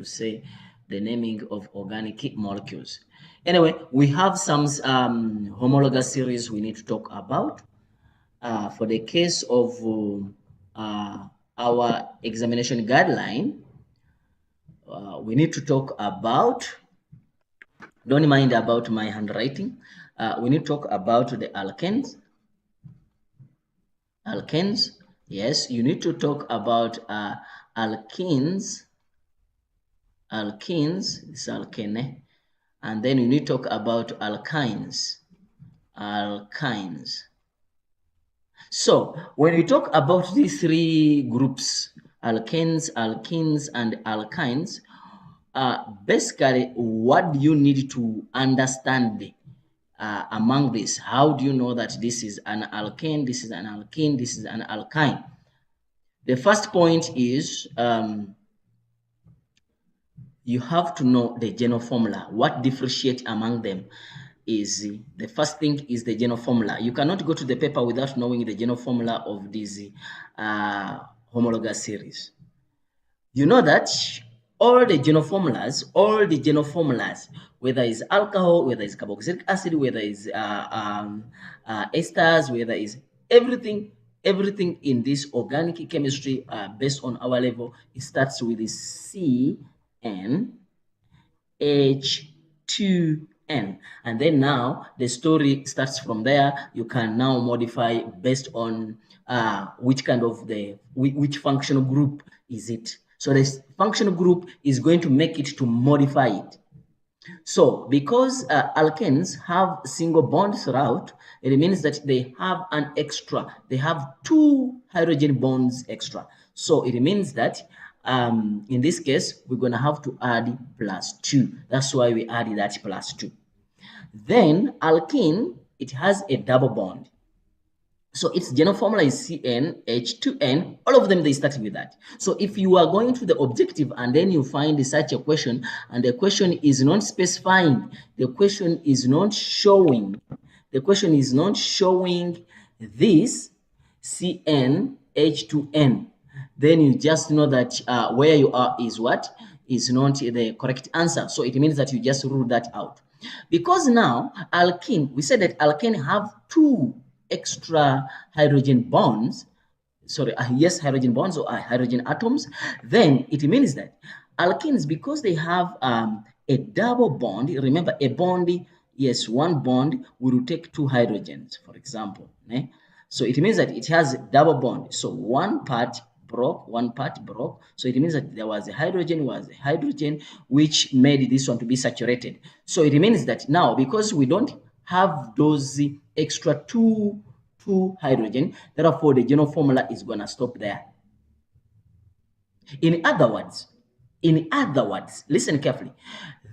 to say the naming of organic molecules. Anyway, we have some homologous series we need to talk about. For the case of our examination guideline, we need to talk about, don't mind about my handwriting, we need to talk about the alkanes. Alkanes, yes, you need to talk about alkenes, this alkene, and then you need to talk about alkynes. So when we talk about these three groups, alkanes, alkenes, and alkynes, basically, what do you need to understand among this? How do you know that this is an alkane, this is an alkene, this is an alkyne? The first point is you have to know the general formula. What differentiates among them is the first thing is the general formula. You cannot go to the paper without knowing the general formula of this homologous series. You know that all the general formulas, whether it's alcohol, whether it's carboxylic acid, whether it's esters, whether it's everything in this organic chemistry based on our level, it starts with the CnH2n, and then now the story starts from there. You can now modify based on which kind of which functional group is it. So this functional group is going to make it to modify it. So because alkanes have single bonds throughout, it means that they have an extra, they have 2 hydrogen bonds extra. So it means that in this case, we're going to have to add +2. That's why we added that +2. Then alkene, it has a double bond. So its general formula is CnH2n. All of them, they start with that. So if you are going to the objective and then you find such a question and the question is not specifying, the question is not showing this CnH2n, then you just know that where you are is what? Is not the correct answer. So it means that you just rule that out. Because now alkene, we said that alkene have 2 extra hydrogen bonds, hydrogen bonds or hydrogen atoms, then it means that alkenes, because they have a double bond, remember a bond, yes, one bond will take 2 hydrogens, for example. So it means that it has a double bond. So one part broke, so it means that there was a hydrogen, which made this one to be saturated. So it means that now, because we don't have those extra two hydrogen, therefore the general formula is going to stop there. In other words, listen carefully,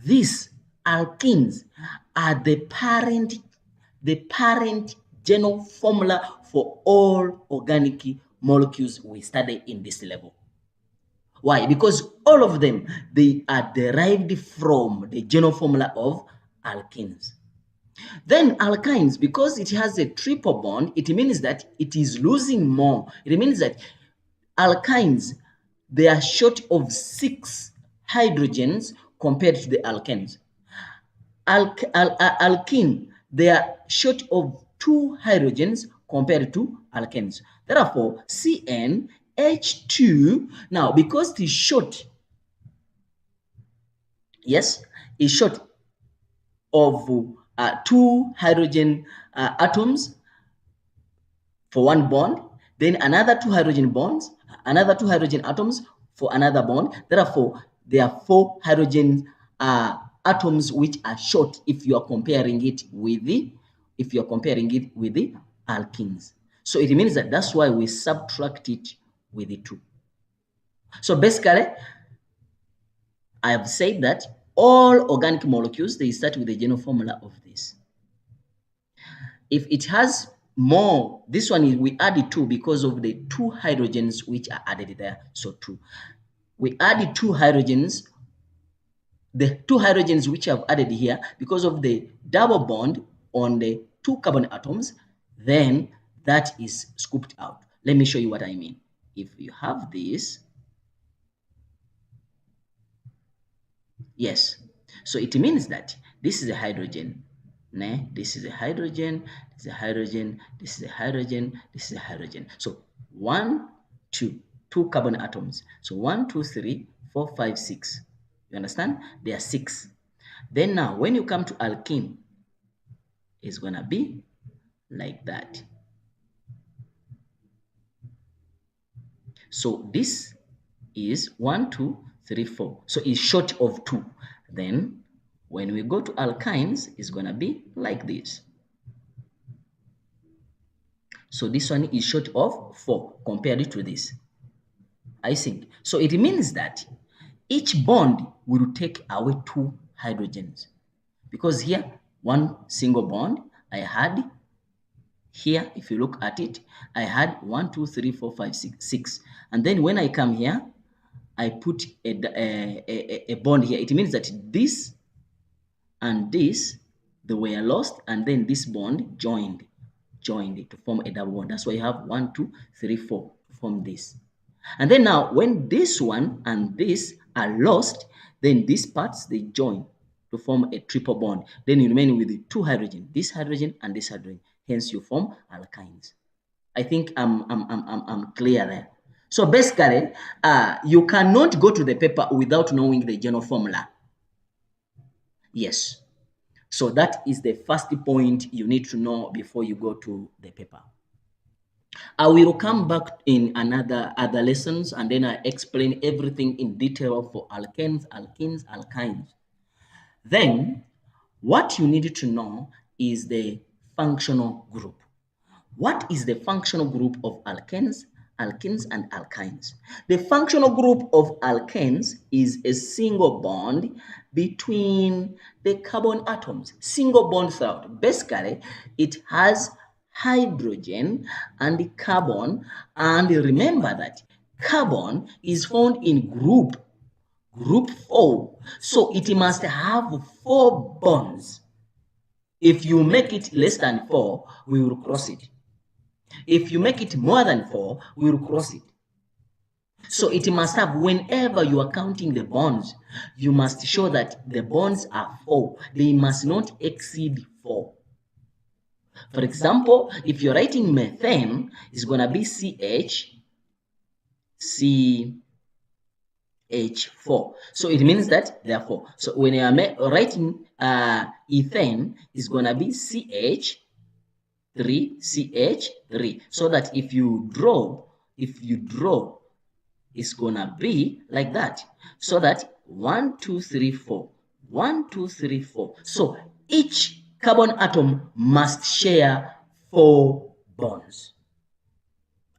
these alkenes are the parent general formula for all organic molecules we study in this level. Why? Because all of them, they are derived from the general formula of alkenes. Then alkynes, because it has a triple bond, it means that it is losing more. It means that alkynes, they are short of 6 hydrogens compared to the alkenes. Alkene, they are short of 2 hydrogens compared to alkenes. Therefore, CnH2, now because it is short, yes, is short of 2 hydrogen atoms for one bond, then another 2 hydrogen bonds, another 2 hydrogen atoms for another bond. Therefore, there are 4 hydrogen atoms which are short if you are comparing it with the alkenes. So it means that that's why we subtract it with the 2. So basically, I have said that all organic molecules, they start with the general formula of this. If it has more, this one is, we added 2 because of the 2 hydrogens which are added there. So 2. We added 2 hydrogens, the 2 hydrogens which I've added here, because of the double bond on the 2 carbon atoms, then that is scooped out. Let me show you what I mean. If you have this, Yes. So it means that this is a hydrogen. Ne? This is a hydrogen, this is a hydrogen, this is a hydrogen, this is a hydrogen. So one, two carbon atoms. So 1, 2, 3, 4, 5, 6. You understand? There are 6. Then now when you come to alkene, it's gonna be like that. So this is 1, 2, 3, 4. So it's short of 2. Then when we go to alkynes, it's gonna be like this. So this one is short of 4 compared to this. I think. So it means that each bond will take away 2 hydrogens. Because here, one single bond, I had here, if you look at it, I had 1, 2, 3, 4, 5, 6, 6. And then when I come here, I put a bond here. It means that this and this, they were lost, and then this bond joined to form a double bond. That's why you have 1, 2, 3, 4 to form this. And then now, when this one and this are lost, then these parts, they join to form a triple bond. Then you remain with the 2 hydrogen, this hydrogen and this hydrogen. Hence, you form alkynes. I think I'm clear there. So basically, you cannot go to the paper without knowing the general formula. Yes. So that is the first point you need to know before you go to the paper. I will come back in other lessons, and then I explain everything in detail for alkanes, alkenes, alkynes. Then what you need to know is the functional group. What is the functional group of alkanes, alkenes, and alkynes? The functional group of alkanes is a single bond between the carbon atoms. Single bond throughout. Basically, it has hydrogen and carbon, and remember that carbon is found in group 4. So it must have 4 bonds. If you make it less than 4, we will cross it. If you make it more than 4, we will cross it. So it must have, whenever you are counting the bonds, you must show that the bonds are 4. They must not exceed 4. For example, if you're writing methane, it's going to be CH4. So it means that there are 4. So when you are writing ethane, it's going to be CH3, so that if you draw, it's gonna be like that. So that 1, 2, 3, 4, 1, 2, 3, 4. So each carbon atom must share 4 bonds.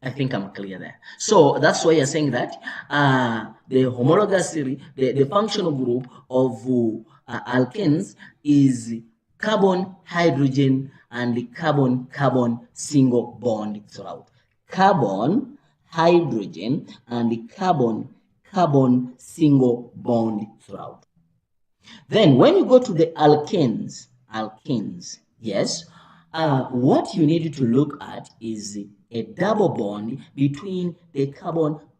I think I'm clear there. So that's why you're saying that the homologous series, the functional group of alkenes is carbon, hydrogen, and the carbon single bond throughout. Carbon, hydrogen, and the carbon single bond throughout. Then when you go to the alkenes, yes, what you need to look at is a double bond between the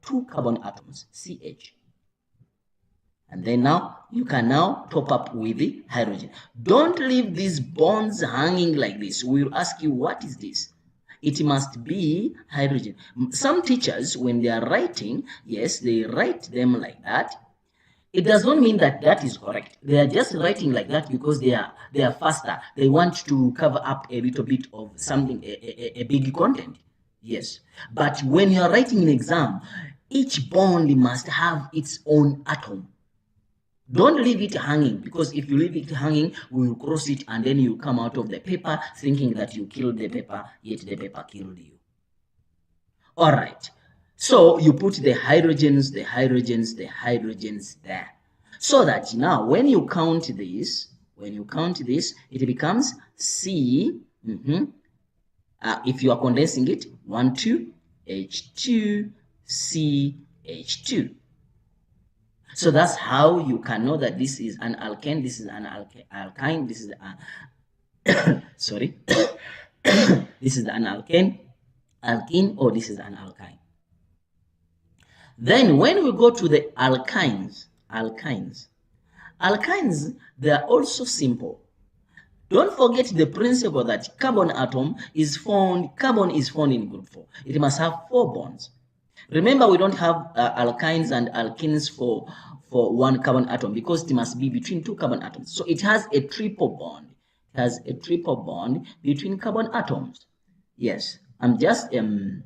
two carbon atoms, CH. And then now you can now top up with the hydrogen. Don't leave these bonds hanging like this. We'll ask you, what is this? It must be hydrogen. Some teachers, when they are writing, yes, they write them like that. It does not mean that that is correct. They are just writing like that because they are faster. They want to cover up a little bit of something, a big content. Yes. But when you are writing an exam, each bond must have its own atom. Don't leave it hanging, because if you leave it hanging, we will cross it, and then you come out of the paper thinking that you killed the paper, yet the paper killed you. All right. So you put the hydrogens there. So that now when you count this, it becomes C. If you are condensing it, 1, 2, H2, C, H2. So that's how you can know that this is an alkane, this is an alkyne, this is sorry, this is an alkane, or this is an alkyne. Then when we go to the alkynes, Alkynes, they are also simple. Don't forget the principle that carbon is found in group 4. It must have 4 bonds. Remember, we don't have alkynes and alkenes for one carbon atom because it must be between 2 carbon atoms. So it has a triple bond. It has a triple bond between carbon atoms. Yes, I'm just delaying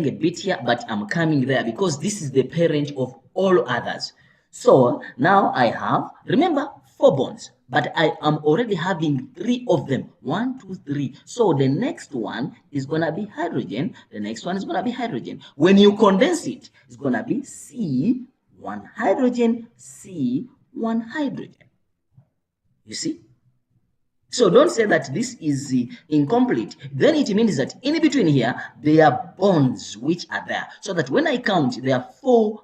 a bit here, but I'm coming there because this is the parent of all others. So now I have, remember, 4 bonds, but I am already having 3 of them. 1, 2, 3. So the next one is going to be hydrogen. The next one is going to be hydrogen. When you condense it, it's going to be C, 1 hydrogen, C, 1 hydrogen. You see? So don't say that this is incomplete. Then it means that in between here, there are bonds which are there. So that when I count, there are 4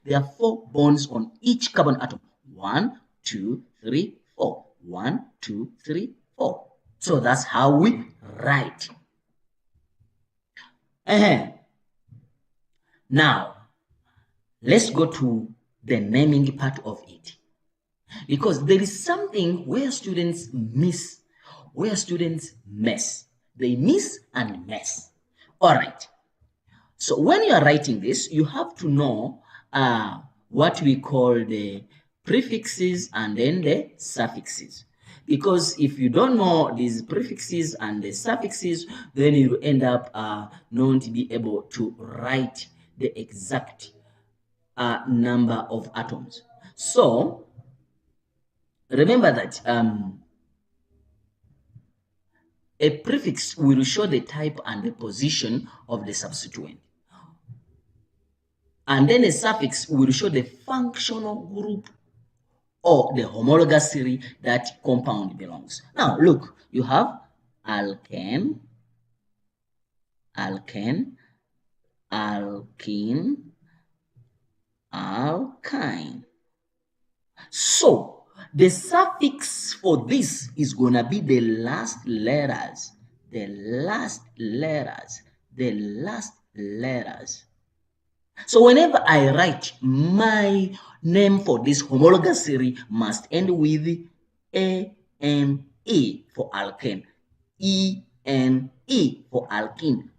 there are 4 bonds on each carbon atom. 1, 2, 3, 4. 1, 2, 3, 4. So that's how we write. Now, let's go to the naming part of it. Because there is something where students mess. They miss and mess. All right. So when you are writing this, you have to know what we call the prefixes and then the suffixes. Because if you don't know these prefixes and the suffixes, then you end up not be able to write the exact number of atoms. So remember that a prefix will show the type and the position of the substituent. And then a suffix will show the functional group or the homologous series that compound belongs. Now, look, you have alkane, alkene, alkyne. So, the suffix for this is going to be the last letters. So whenever I write, my name for this homologous series must end with A-N-E for alkane, E-N-E for alkene,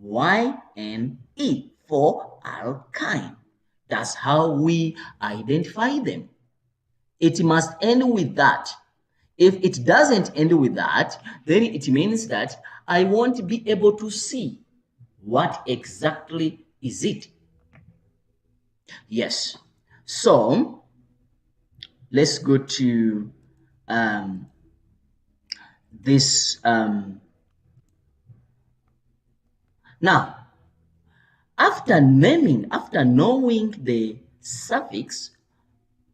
Y-N-E for alkyne. That's how we identify them. It must end with that. If it doesn't end with that, then it means that I won't be able to see what exactly is it. Yes. So let's go to this. Now, after knowing the suffix,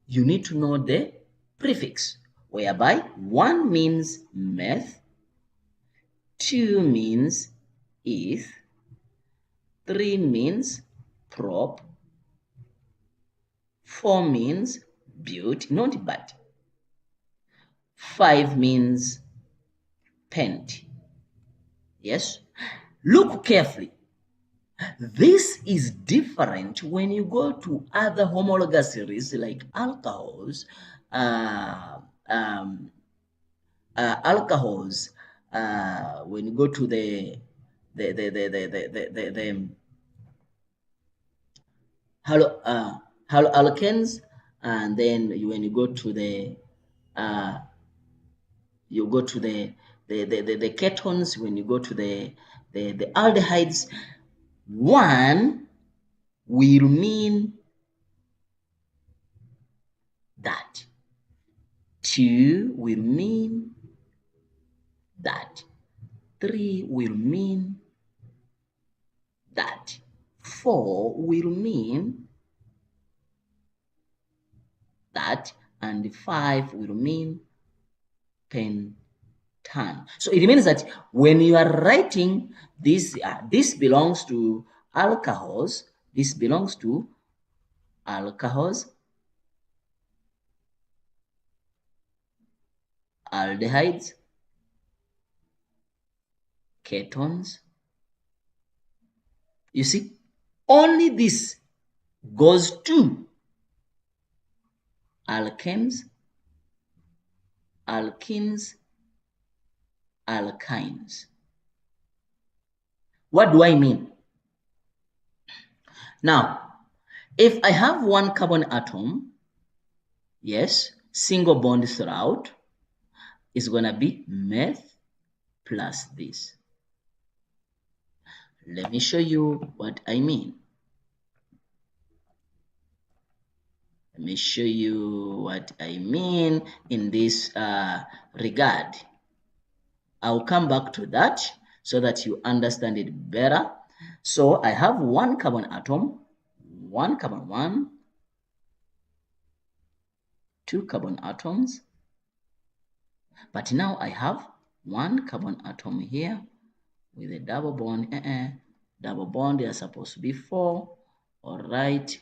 you need to know the prefix, whereby 1 means meth, 2 means eth, 3 means prop, 4 means but, not but, 5 means pent. Yes? Look carefully. This is different when you go to other homologous series like alcohols, when you go to the haloalkanes, and then when you go to the the ketones, when you go to the aldehydes, 1 will mean that, 2 will mean that, 3 will mean that, 4 will mean that, and 5 will mean pentan. So it means that when you are writing this, this belongs to alcohols, this belongs to alcohols, aldehydes, ketones. You see, only this goes to alkenes, alkenes, alkynes. What do I mean? Now, if I have one carbon atom, yes, single bond throughout, is going to be meth plus this. Let me show you what I mean. Let me show you what I mean in this regard. I'll come back to that so that you understand it better. So I have one carbon atom, one carbon, one, two carbon atoms. But now I have one carbon atom here with a double bond. Double bond, they are supposed to be 4. All right.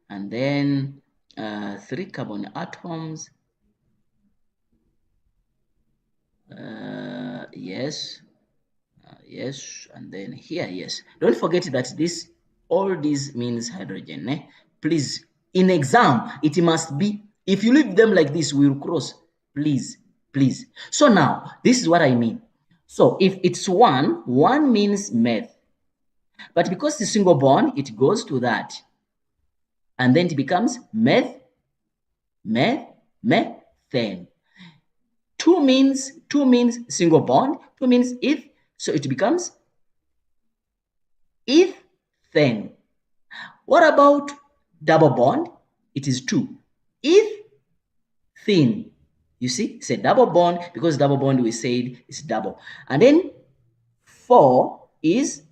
And then 3 carbon atoms. Yes. Yes, and then here, yes. Don't forget that this, all this means hydrogen. Please, in exam, it must be, if you leave them like this, we'll cross. Please, please. So now, this is what I mean. So if it's 1, 1 means meth. But because the single bond, it goes to that. And then it becomes meth, methane. 2 means single bond, 2 means if, so it becomes ethane. What about double bond? It is 2. Ethene. You see, it's a double bond because double bond we said is double. And then 4 is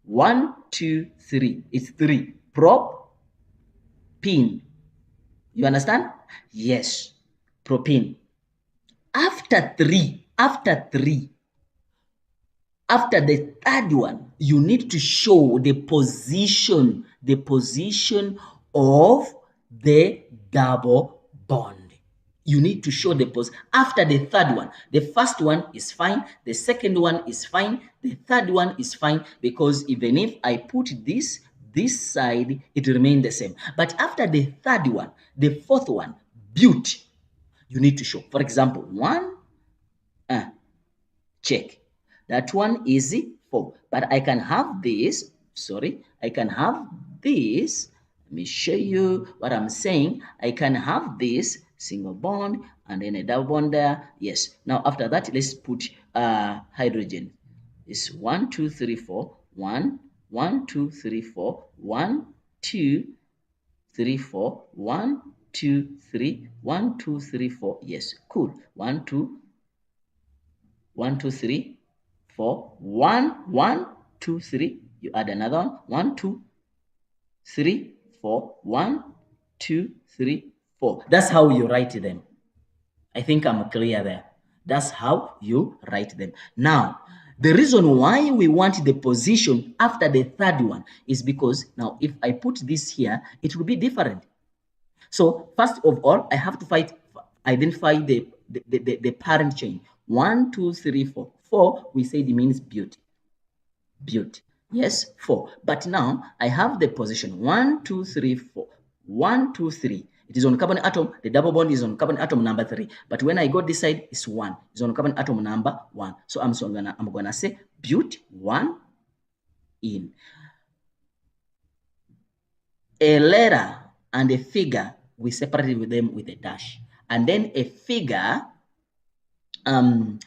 1, 2, 3. It's 3. Propene. You understand? Yes. Propene. After the third one, you need to show the position of the double bond. You need to show the position after the third one. The first one is fine. The second one is fine. The third one is fine because even if I put this side, it will remain the same. But after the third one, the fourth one, but, you need to show. For example, 1, check. That one is 4. But I can have this. Sorry, I can have this. Let me show you what I'm saying. I can have this single bond and then a double bond there. Yes. Now after that, let's put hydrogen. It's 1, 2, 3, 4. 1, 1, 2, 3, 4. 1, 2, 3, 4. 1, 2, 3. 1, 2, 3, 4. Yes. Cool. 1, 2. 1, 2, 3, 4. 1, 1, 2, 3. You add another one. 1, 2, 3, 4. 1, 2, 3, 4. That's how you write them. I think I'm clear there. That's how you write them. Now, the reason why we want the position after the third one is because now if I put this here, it will be different. So first of all, I have to identify the parent chain. 1, 2, 3, 4. 4, we said it means but. Yes, 4. But now I have the position 1, 2, 3, 4. 1, 2, 3. It is on carbon atom. The double bond is on carbon atom number 3. But when I go this side, it's 1. It's on carbon atom number 1. So I'm gonna say but 1 in. A letter and a figure, we separated them with a dash. And then a figure and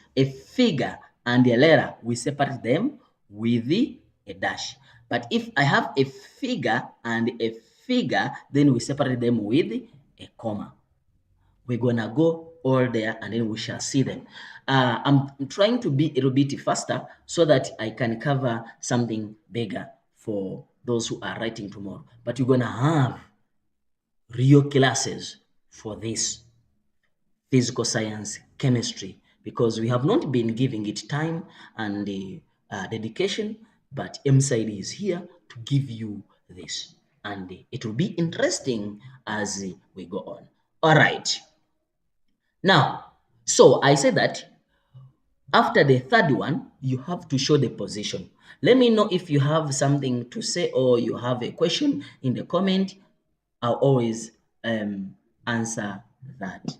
a letter, we separate them with a dash. But if I have a figure and a figure, then we separate them with a comma. We're gonna go all there and then we shall see them. I'm trying to be a little bit faster so that I can cover something bigger for those who are writing tomorrow. But you're gonna have real classes for this physical science, chemistry, because we have not been giving it time and dedication, but SAIDI is here to give you this. And it will be interesting as we go on. All right. Now, so I said that after the third one, you have to show the position. Let me know if you have something to say or you have a question in the comment. I'll always answer that.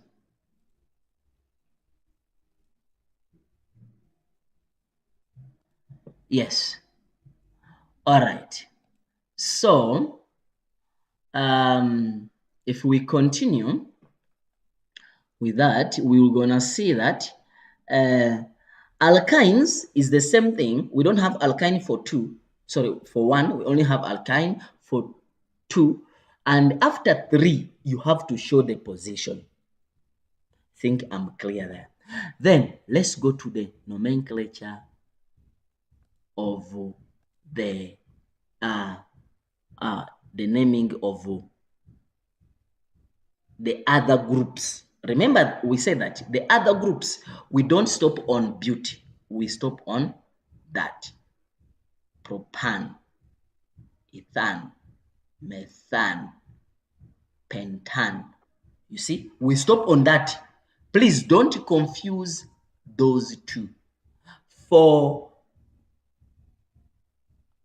Yes. All right. So, if we continue with that, we're gonna see that alkynes is the same thing. We don't have alkyne for two. Sorry, for one, we only have alkyne for two. And after three, you have to show the position. Think I'm clear there. Then let's go to the nomenclature of the naming of the other groups. Remember, we said that the other groups, we don't stop on beauty. We stop on that. Propan, ethan, methan, pentan. You see, we stop on that. Please don't confuse those two. For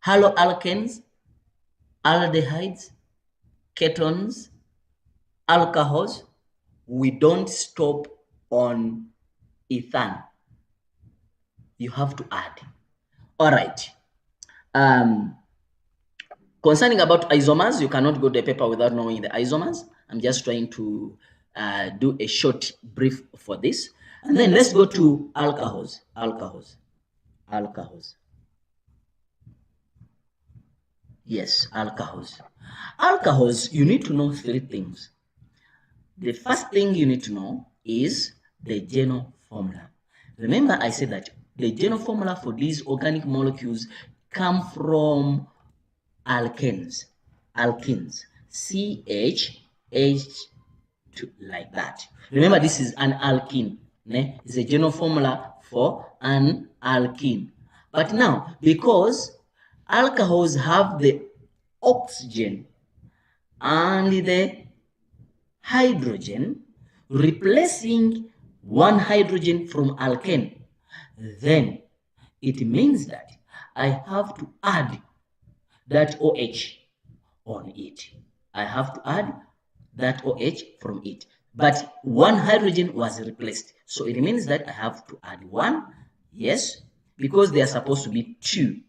haloalkanes, aldehydes, ketones, alcohols, we don't stop on ethan. You have to add. All right. Concerning about isomers, you cannot go to the paper without knowing the isomers. I'm just trying to do a short brief for this. And then let's go to alcohols. Yes, alcohols. Alcohols, you need to know three things. The first thing you need to know is the general formula. Remember, I said that the general formula for these organic molecules come from alkenes, CH, H2, like that. Remember, this is an alkene. It's a general formula for an alkene. But now, because alcohols have the oxygen and the hydrogen, replacing one hydrogen from alkane, then it means that I have to add that OH on it. I have to add that OH from it. But one hydrogen was replaced. So it means that I have to add one, yes, because they are supposed to be two.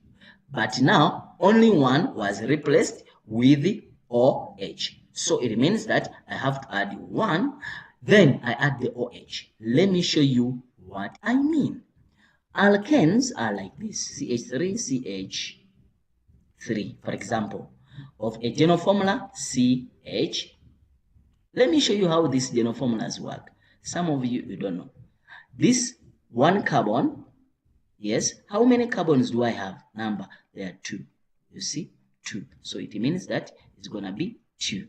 But now only one was replaced with the OH. So it means that I have to add one, then I add the OH. Let me show you what I mean. Alkanes are like this, CH3, CH3, for example, of a general formula, CH. Let me show you how these general formulas work. Some of you don't know. This one carbon, yes, how many carbons do I have? Number, there are two. You see, two. So it means that it's going to be two.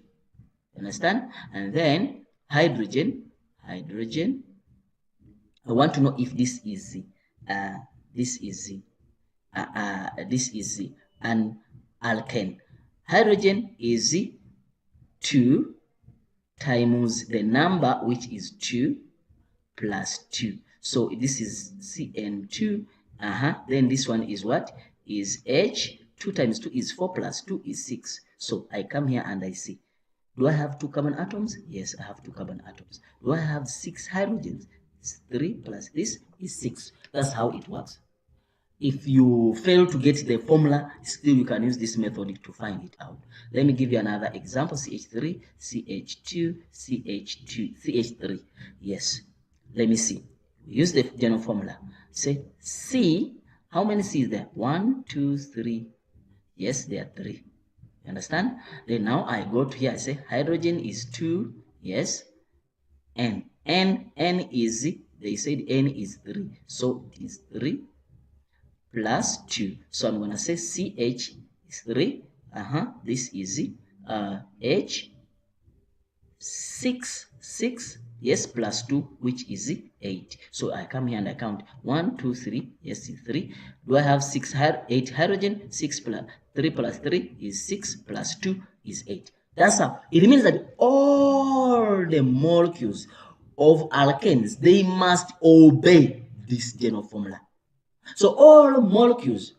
Understand? And then hydrogen. I want to know if this is an alkane. Hydrogen is 2 times the number, which is 2 plus 2. So this is CN2. Then this one is what? Is H. 2 times 2 is 4 plus 2 is 6. So I come here and I see. Do I have 2 carbon atoms? Yes, I have 2 carbon atoms. Do I have 6 hydrogens? 3 plus this is 6. That's how it works. If you fail to get the formula, still you can use this method to find it out. Let me give you another example. CH3, CH2, CH2, CH3. Yes. Let me see. Use the general formula. Say C. How many C is there? 1, 2, 3. Yes, there are 3. You understand? Then now I go to here. I say hydrogen is 2. Yes. N is, they said N is 3. So it is 3 plus 2. So I'm going to say CH is 3. This is H 6. Yes, plus 2, which is 8. So I come here and I count 1, 2, 3. Yes, it's 3. Do I have 8 hydrogen? 6 plus 3 plus 3 is 6 plus 2 is 8. That's how. It means that all the molecules of alkanes, they must obey this general formula. So all molecules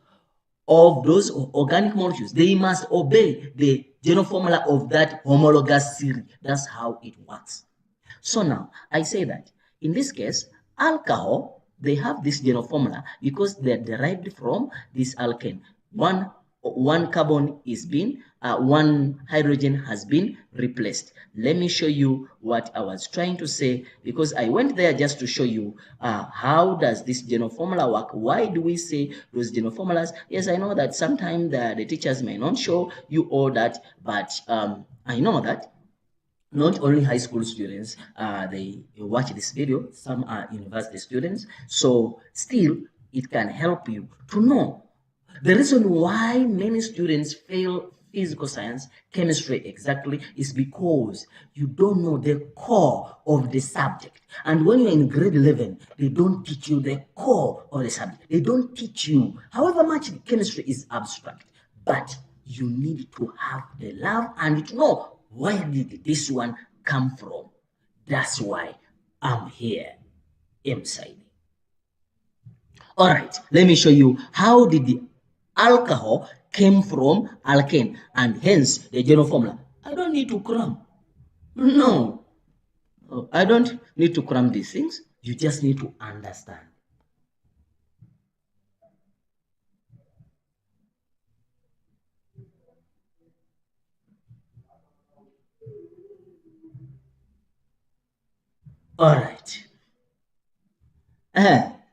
of those organic molecules, they must obey the general formula of that homologous series. That's how it works. So now I say that in this case, alcohol, they have this general formula because they're derived from this alkane. One carbon is being, one hydrogen has been replaced. Let me show you what I was trying to say, because I went there just to show you how does this general formula work. Why do we say those general formulas? Yes, I know that sometimes the teachers may not show you all that, but I know that not only high school students they watch this video, some are university students, so still it can help you to know the reason why many students fail physical science, chemistry exactly, is because you don't know the core of the subject. And when you're in grade 11, they don't teach you the core of the subject. They don't teach you, however much the chemistry is abstract, but you need to have the love and to know where did this one come from. That's why I'm here, SAIDI. All right, let me show you how did the alcohol came from alkane and hence the general formula. I don't need to cram. No, I don't need to cram these things. You just need to understand. All right.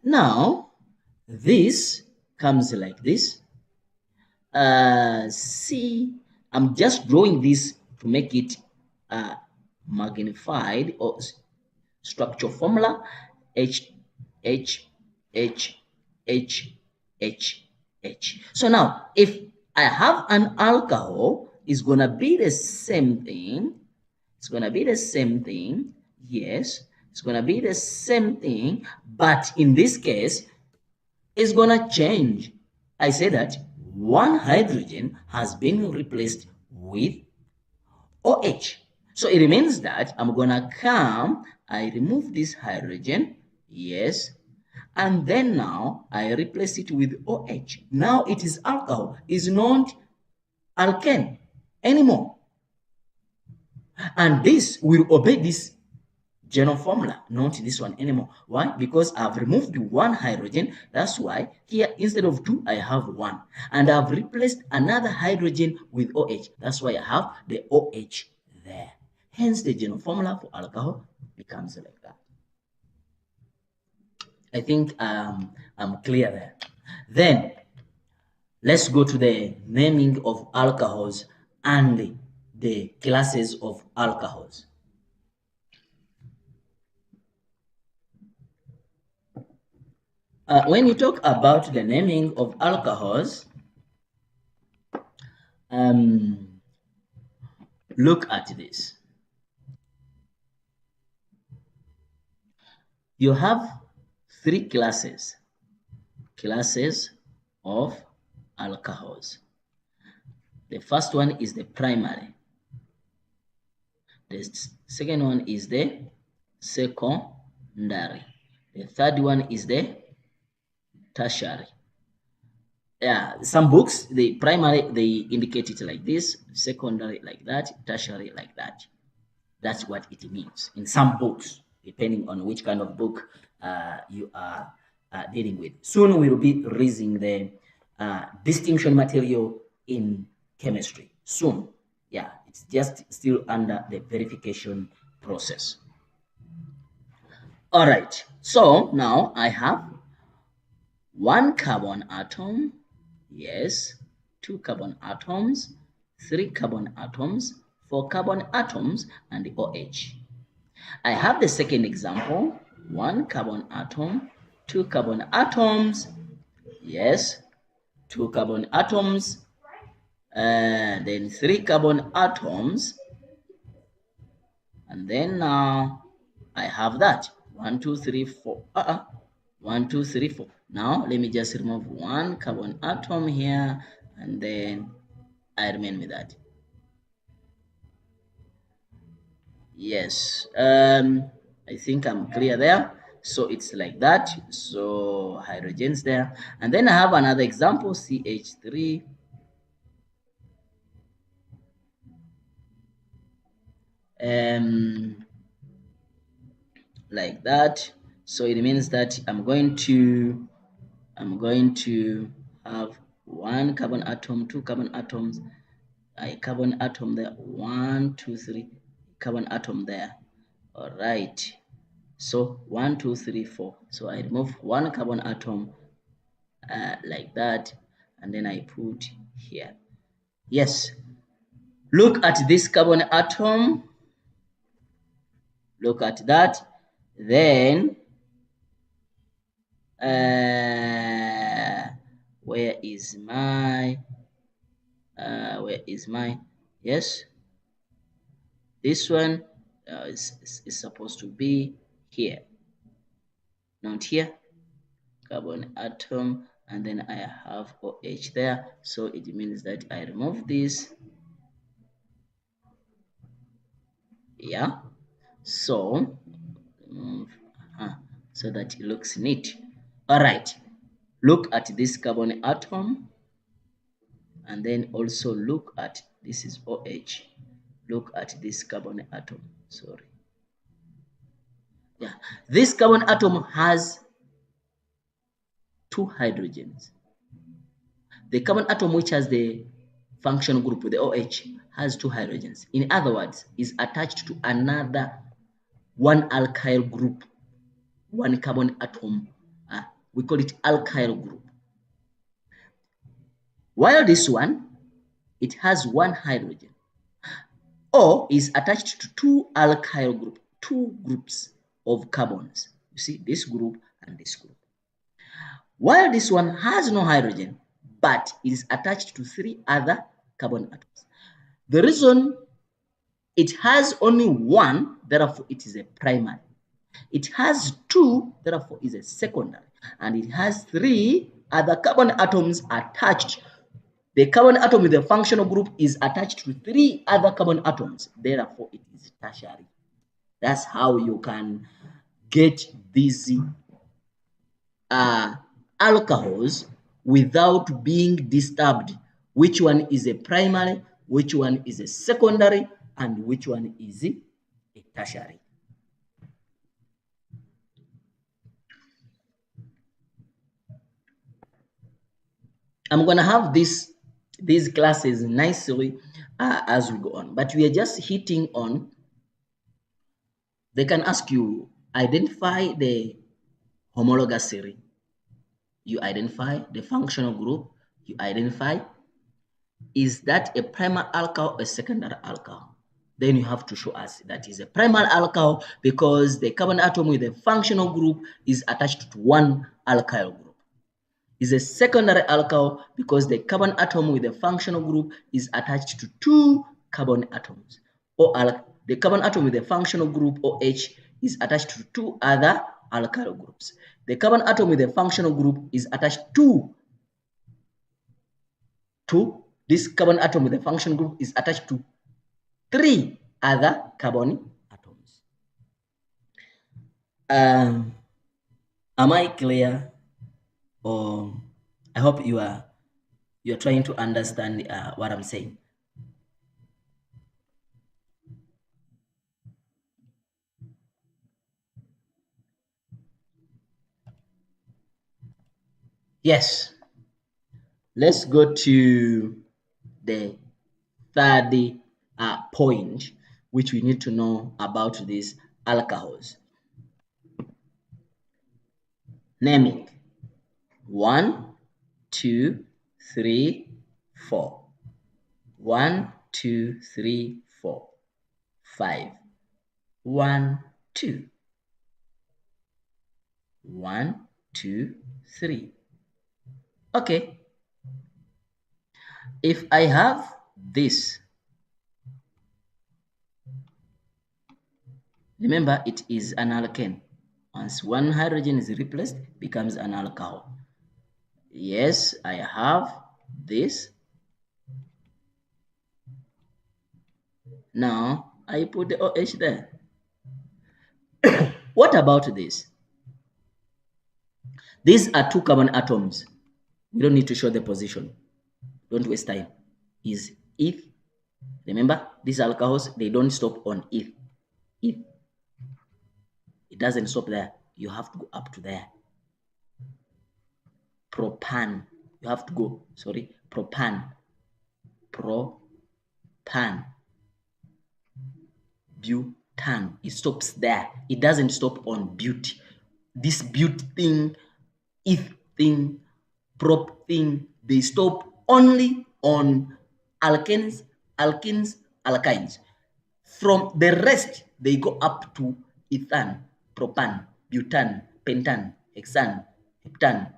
Now, this comes like this. See, I'm just drawing this to make it magnified or structure formula H H H H H H. So now if I have an alcohol, it's gonna be the same thing. It's gonna be the same thing. Yes, it's gonna be the same thing, but in this case, it's gonna change. I say that one hydrogen has been replaced with OH. So it means that I'm gonna come, I remove this hydrogen, yes, and then now I replace it with OH. Now it is alcohol, it's not alkane anymore. And this will obey this general formula, not this one anymore. Why? Because I've removed one hydrogen. That's why here instead of two, I have one. And I've replaced another hydrogen with OH. That's why I have the OH there. Hence, the general formula for alcohol becomes like that. I think I'm clear there. Then, let's go to the naming of alcohols and the classes of alcohols. When you talk about the naming of alcohols, look at this. You have three classes of alcohols. The first one is the primary. The second one is the secondary. The third one is the tertiary. Yeah, some books, the primary, they indicate it like this, secondary like that, tertiary like that. That's what it means in some books, depending on which kind of book you are dealing with. Soon we will be raising the distinction material in chemistry. Soon. Yeah, it's just still under the verification process. All right, so now I have one carbon atom, yes, two carbon atoms, three carbon atoms, four carbon atoms, and the OH. I have the second example, one carbon atom, two carbon atoms, yes, two carbon atoms, and then three carbon atoms, and then now I have that, 1, 2, 3, 4, 1, 2, 3, 4. Now let me just remove one carbon atom here, and then I remain with that. Yes, I think I'm clear there. So it's like that. So hydrogens there. And then I have another example, CH3. like that. So it means that I'm going to have one carbon atom, two carbon atoms, a carbon atom there, 1, 2, 3, carbon atom there. All right. So 1, 2, 3, 4. So I remove one carbon atom like that, and then I put here. Yes. Look at this carbon atom. Look at that. Then where is my yes, this one is supposed to be here, not here. Carbon atom, and then I have OH there, so it means that I remove this. Yeah, so so that it looks neat. All right, look at this carbon atom, and then also look at this is OH. Look at this carbon atom. Sorry. Yeah, this carbon atom has two hydrogens. The carbon atom which has the functional group with the OH has two hydrogens. In other words, is attached to another one alkyl group, one carbon atom. We call it alkyl group. While this one, it has one hydrogen, or is attached to two alkyl group, two groups of carbons. You see, this group and this group. While this one has no hydrogen, but is attached to three other carbon atoms. The reason it has only one, therefore it is a primary. It has two, therefore is a secondary. And it has three other carbon atoms attached. The carbon atom with the functional group is attached to three other carbon atoms. Therefore, it is tertiary. That's how you can get these alcohols without being disturbed. Which one is a primary, which one is a secondary, and which one is a tertiary. I'm going to have these classes nicely as we go on, but we are just hitting on. They can ask you, identify the homologous series. You identify the functional group. You identify, is that a primary alcohol or a secondary alcohol? Then you have to show us that is a primary alcohol because the carbon atom with the functional group is attached to one alkyl group. Is a secondary alcohol because the carbon atom with the functional group is attached to two carbon atoms. Or the carbon atom with the functional group OH is attached to two other alkyl groups. The carbon atom with the functional group is attached to this carbon atom with the functional group is attached to three other carbon atoms. Am I clear? Or I hope you're trying to understand what I'm saying. Yes. Let's go to the third point, which we need to know about these alcohols. Naming. 1, 2, 3, 4. 1, 2, 3, 4. 5. 1, 2. 1, 2, 3. Okay. If I have this, remember it is an alkane. Once one hydrogen is replaced, it becomes an alcohol. Yes, I have this. Now I put the OH there. What about this? These are two carbon atoms. We don't need to show the position. Don't waste time. Is if Remember, these alcohols, they don't stop on eth. Eth. It doesn't stop there. You have to go up to there. Propan. You have to go, propan. Propan. Butan. It stops there. It doesn't stop on but. This but thing, eth thing, prop thing, they stop only on alkenes, alkynes. From the rest, they go up to ethan, propan, butan, pentan, hexan, heptan,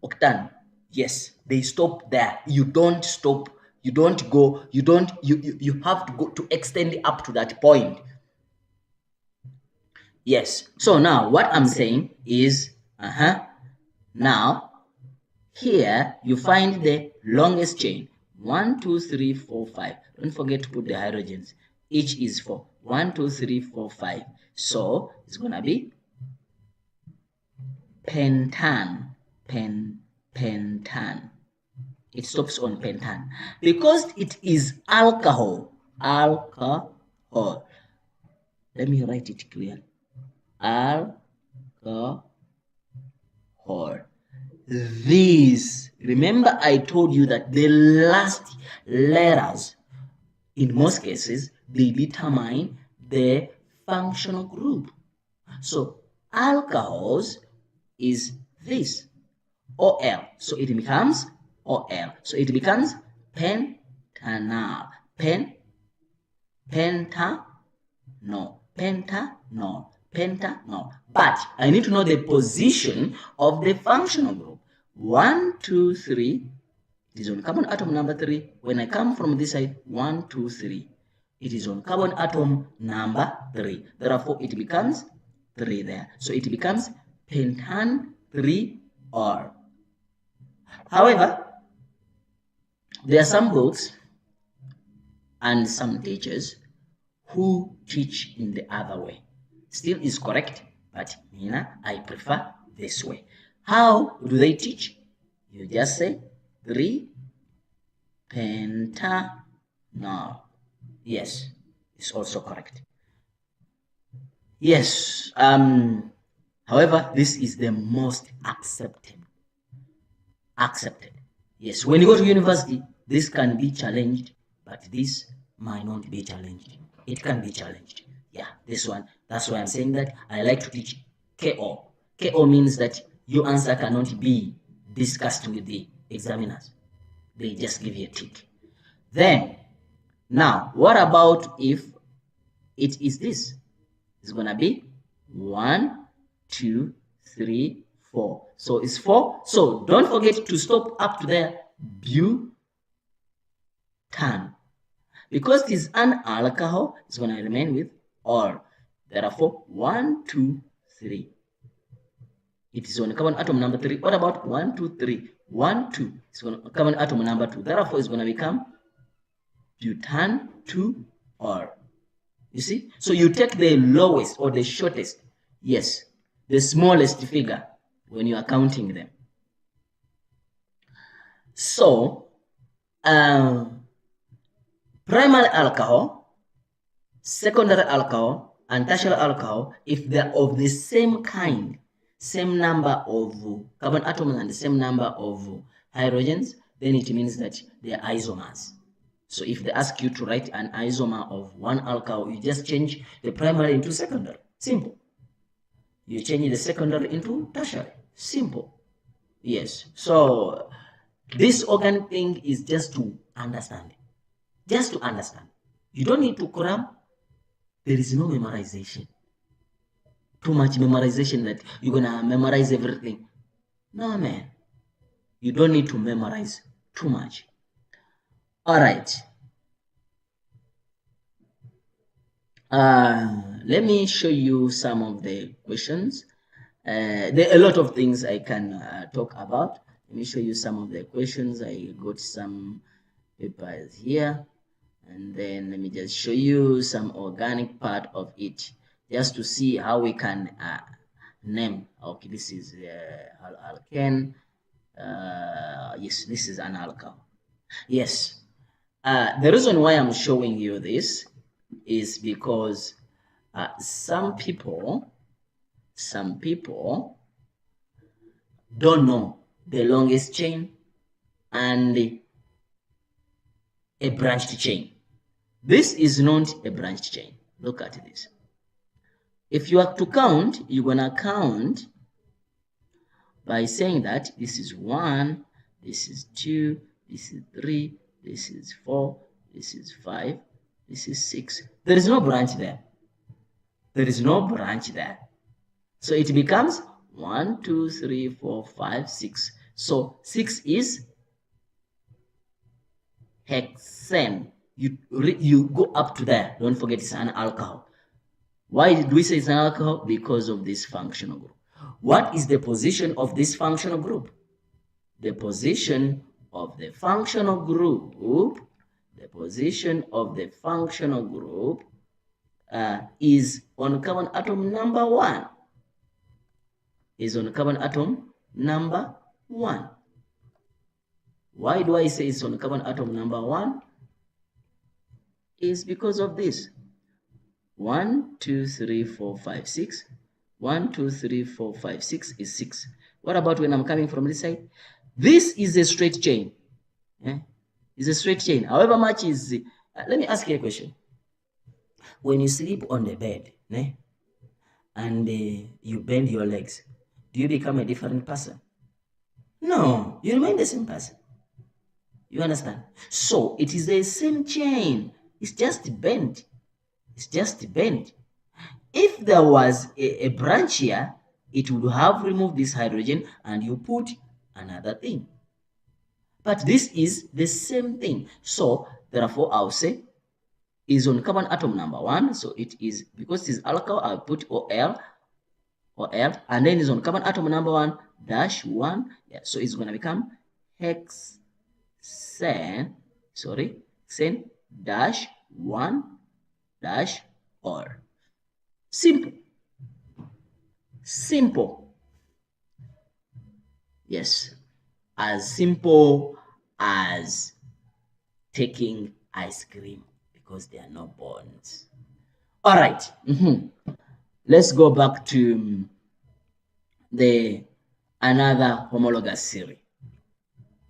octan. Yes, they stop there. You don't stop. You don't go. You have to go to extend up to that point. Yes. So now what I'm saying is, now here you find the longest chain. 1, 2, 3, 4, 5. Don't forget to put the hydrogens. Each is 4. 1, 2, 3, 4, 5. So it's gonna be pentan. Pentan. It stops on pentan because it is alcohol. Alcohol. Let me write it clearly. Alcohol. These, remember I told you that the last letters, in most cases, they determine the functional group. So alcohols is this, OL. So it becomes OL. So it becomes pentanol. Pentanol. But I need to know the position of the functional group. 1, 2, 3. It is on carbon atom number 3. When I come from this side, 1, 2, 3. It is on carbon atom number 3. Therefore, it becomes 3 there. So it becomes pentan 3-or. However, there are some books and some teachers who teach in the other way. Still is correct, but I prefer this way. How do they teach? You just say 3-pentanol. Yes, it's also correct. Yes. However, this is the most accepted. Yes, when you go to university, this can be challenged, but this might not be challenged. It can be challenged. Yeah, this one. That's why I'm saying that I like to teach KO. KO means that your answer cannot be discussed with the examiners. They just give you a tick. Then, now, what about if it is this? It's going to be 1, 2, 3, 4. So it's 4. So don't forget to stop up to there. Butan. Because it is an alcohol, it's going to remain with or. Therefore, 1, 2, 3. It is on carbon atom number 3. What about 1, 2, 3? 1, 2. It's on carbon atom number 2. Therefore, it's going to become butan 2-or. You see? So you take the lowest or the shortest. Yes, the smallest figure when you are counting them. So, primary alcohol, secondary alcohol, and tertiary alcohol, if they're of the same kind, same number of carbon atoms and the same number of hydrogens, then it means that they are isomers. So if they ask you to write an isomer of one alcohol, you just change the primary into secondary. Simple. You change the secondary into tertiary. Simple. Yes. So this organ thing is just to understand. Just to understand. You don't need to cram. There is no memorization. Too much memorization that you're going to memorize everything. No, man. You don't need to memorize too much. All right. Let me show you some of the questions. There are a lot of things I can talk about. Let me show you some of the questions. I got some papers here. And then let me just show you some organic part of it, just to see how we can name. Okay, this is alkane. Yes, this is an alcohol. Yes. The reason why I'm showing you this is because some people don't know the longest chain and a branched chain. This is not a branched chain. Look at this. If you are to count, you're gonna count by saying that this is 1, this is 2, this is 3, this is 4, this is 5, this is 6. There is no branch there. There is no branch there. So it becomes 1, 2, 3, 4, 5, 6. So 6 is hexane. You go up to there. Don't forget it's an alcohol. Why do we say it's an alcohol? Because of this functional group. What is the position of this functional group? The position of the functional group, is on carbon atom number 1. Is on carbon atom number 1. Why do I say it's on carbon atom number 1? Is because of this. 1, 2, 3, 4, 5, 6. 1, 2, 3, 4, 5, 6 is 6. What about when I'm coming from this side? This is a straight chain. It's a straight chain. However much is... let me ask you a question. When you sleep on the bed, and you bend your legs, do you become a different person? No, you remain the same person. You understand? So it is the same chain. It's just bent. It's just bent. If there was a branch here, it would have removed this hydrogen and you put another thing. But this is the same thing. So therefore, I'll say is on carbon atom number 1. So it is, because it is alcohol, I'll put OL, and then it's on carbon atom number 1 dash 1. Yeah, so it's going to become hexane dash 1 dash or. Simple. Yes, as simple as taking ice cream, because there are no bonds. All right. Let's go back to another homologous series.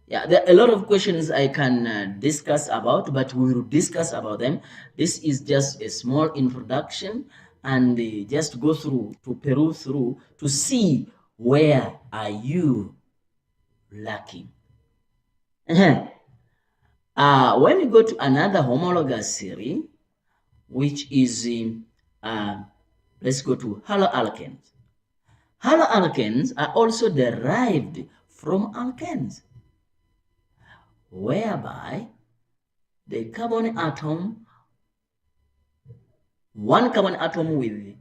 Yeah, there are a lot of questions I can discuss about, but we will discuss about them. This is just a small introduction, and just go through, to peruse through, to see where are you lacking. When you go to another homologous series, which is, let's go to haloalkanes. Haloalkanes are also derived from alkanes, whereby the carbon atom, one carbon atom with,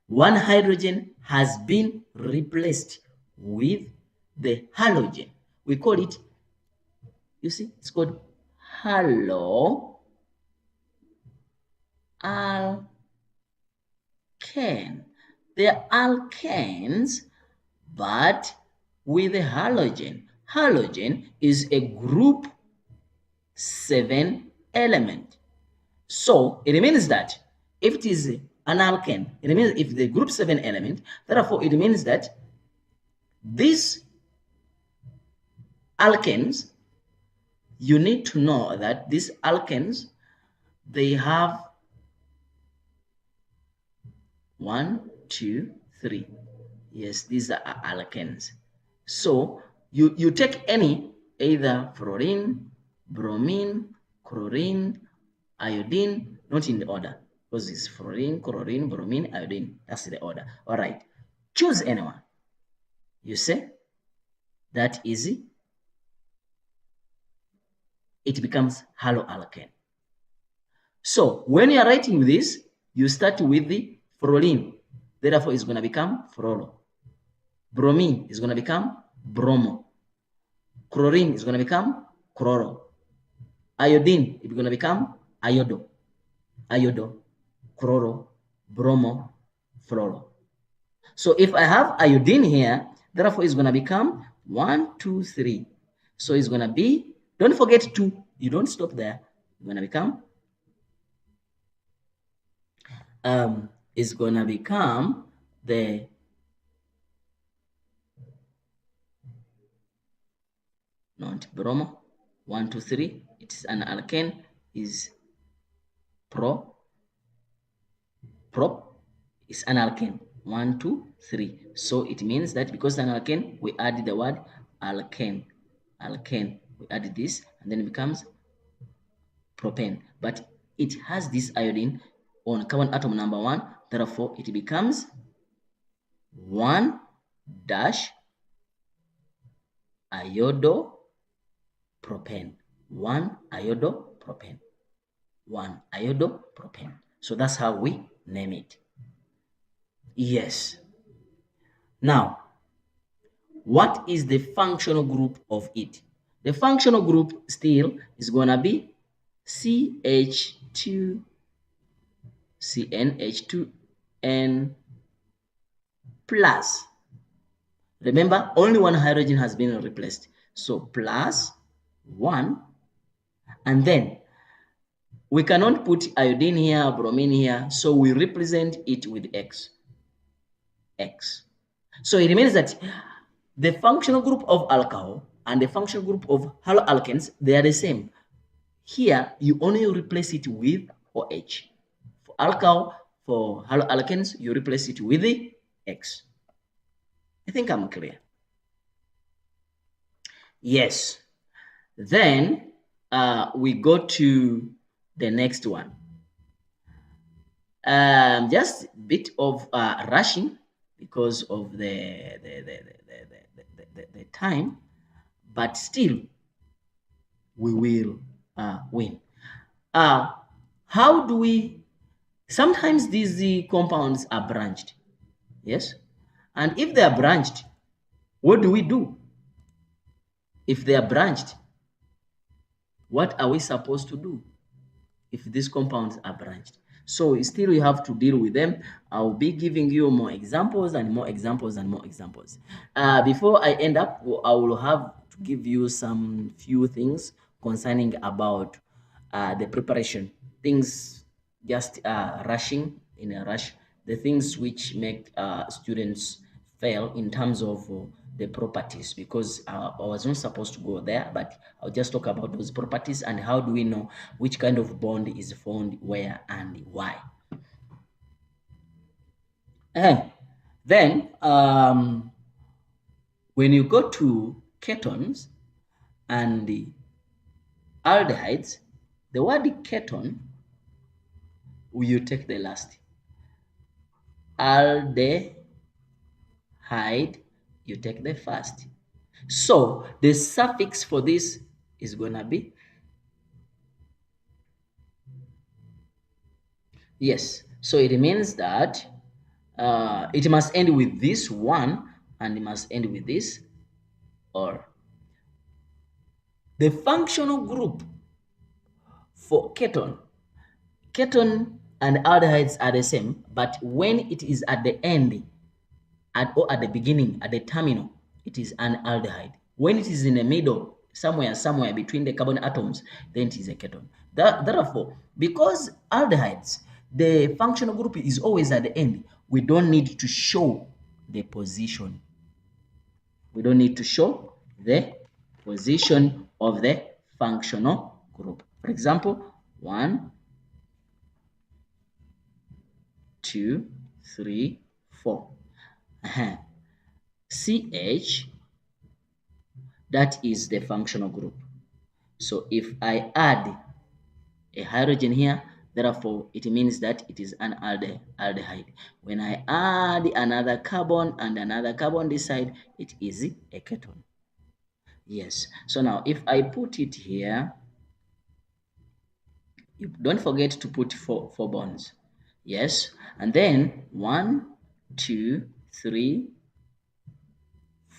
one hydrogen has been replaced with the halogen. We call it, you see, it's called haloalkane. They are alkanes, but with a halogen. Halogen is a group 7 element. So it means that if it is an alkane, it means if the group 7 element, therefore it means that these alkanes, you need to know that these alkanes, they have 1, 2, 3. Yes, these are alkanes. So you take any, either fluorine, bromine, chlorine, iodine, not in the order, because it's fluorine, chlorine, bromine, iodine. That's the order. All right. Choose anyone. You say that easy. It becomes haloalkane. So when you are writing this, you start with the fluorine. Therefore, it's going to become fluoro. Bromine is going to become bromo. Chlorine is going to become chloro. Iodine is going to become iodo. Iodo, chloro, bromo, fluoro. So if I have iodine here, therefore it's going to become 1, 2, 3. So it's going to be Don't forget to, you don't stop there. It's gonna become, it's gonna become the not bromo. 1, 2, 3. It's an alkane. Is pro prop is an alkane. 1, 2, 3. So it means that because it's an alkane, we add the word alkane. Alkane. We add this, and then it becomes propane. But it has this iodine on carbon atom number 1. Therefore, it becomes 1 dash iodopropane. 1 iodopropane. 1 iodopropane. So that's how we name it. Yes. Now, what is the functional group of it? The functional group still is going to be CH2, CnH2n plus. Remember, only one hydrogen has been replaced. So plus 1, and then we cannot put iodine here, bromine here, so we represent it with X. X. So it means that the functional group of alcohol and the functional group of haloalkanes, they are the same. Here, you only replace it with OH. For alcohol, for haloalkanes, you replace it with the X. I think I'm clear. Yes. Then we go to the next one. Just a bit of rushing because of the time, but still we will win. How do we, sometimes these compounds are branched, yes? And if they are branched, what do we do? If they are branched, what are we supposed to do if these compounds are branched? So still you have to deal with them. I'll be giving you more examples and more examples and more examples. Before I end up, I will have to give you some few things concerning about the preparation. Things just rushing in a rush. The things which make students fail in terms of the properties, because I was not supposed to go there, but I'll just talk about those properties and how do we know which kind of bond is found where and why. Then when you go to ketones and the aldehydes, the word keton, you take the last. Aldehyde, you take the first. So the suffix for this is going to be, yes. So it means that it must end with this one and it must end with this or. The functional group for keton and aldehydes are the same, but when it is at the end, or at the beginning, at the terminal, it is an aldehyde. When it is in the middle, somewhere between the carbon atoms, then it is a keton. Therefore, because aldehydes, the functional group is always at the end, we don't need to show the position. We don't need to show the position of the functional group. For example, 1, 2, 3, 4. CH, that is the functional group. So if I add a hydrogen here, therefore it means that it is an aldehyde. When I add another carbon and another carbon this side, it is a keton. Yes. So now if I put it here, you don't forget to put four bonds. Yes. And then 1, 2, 3,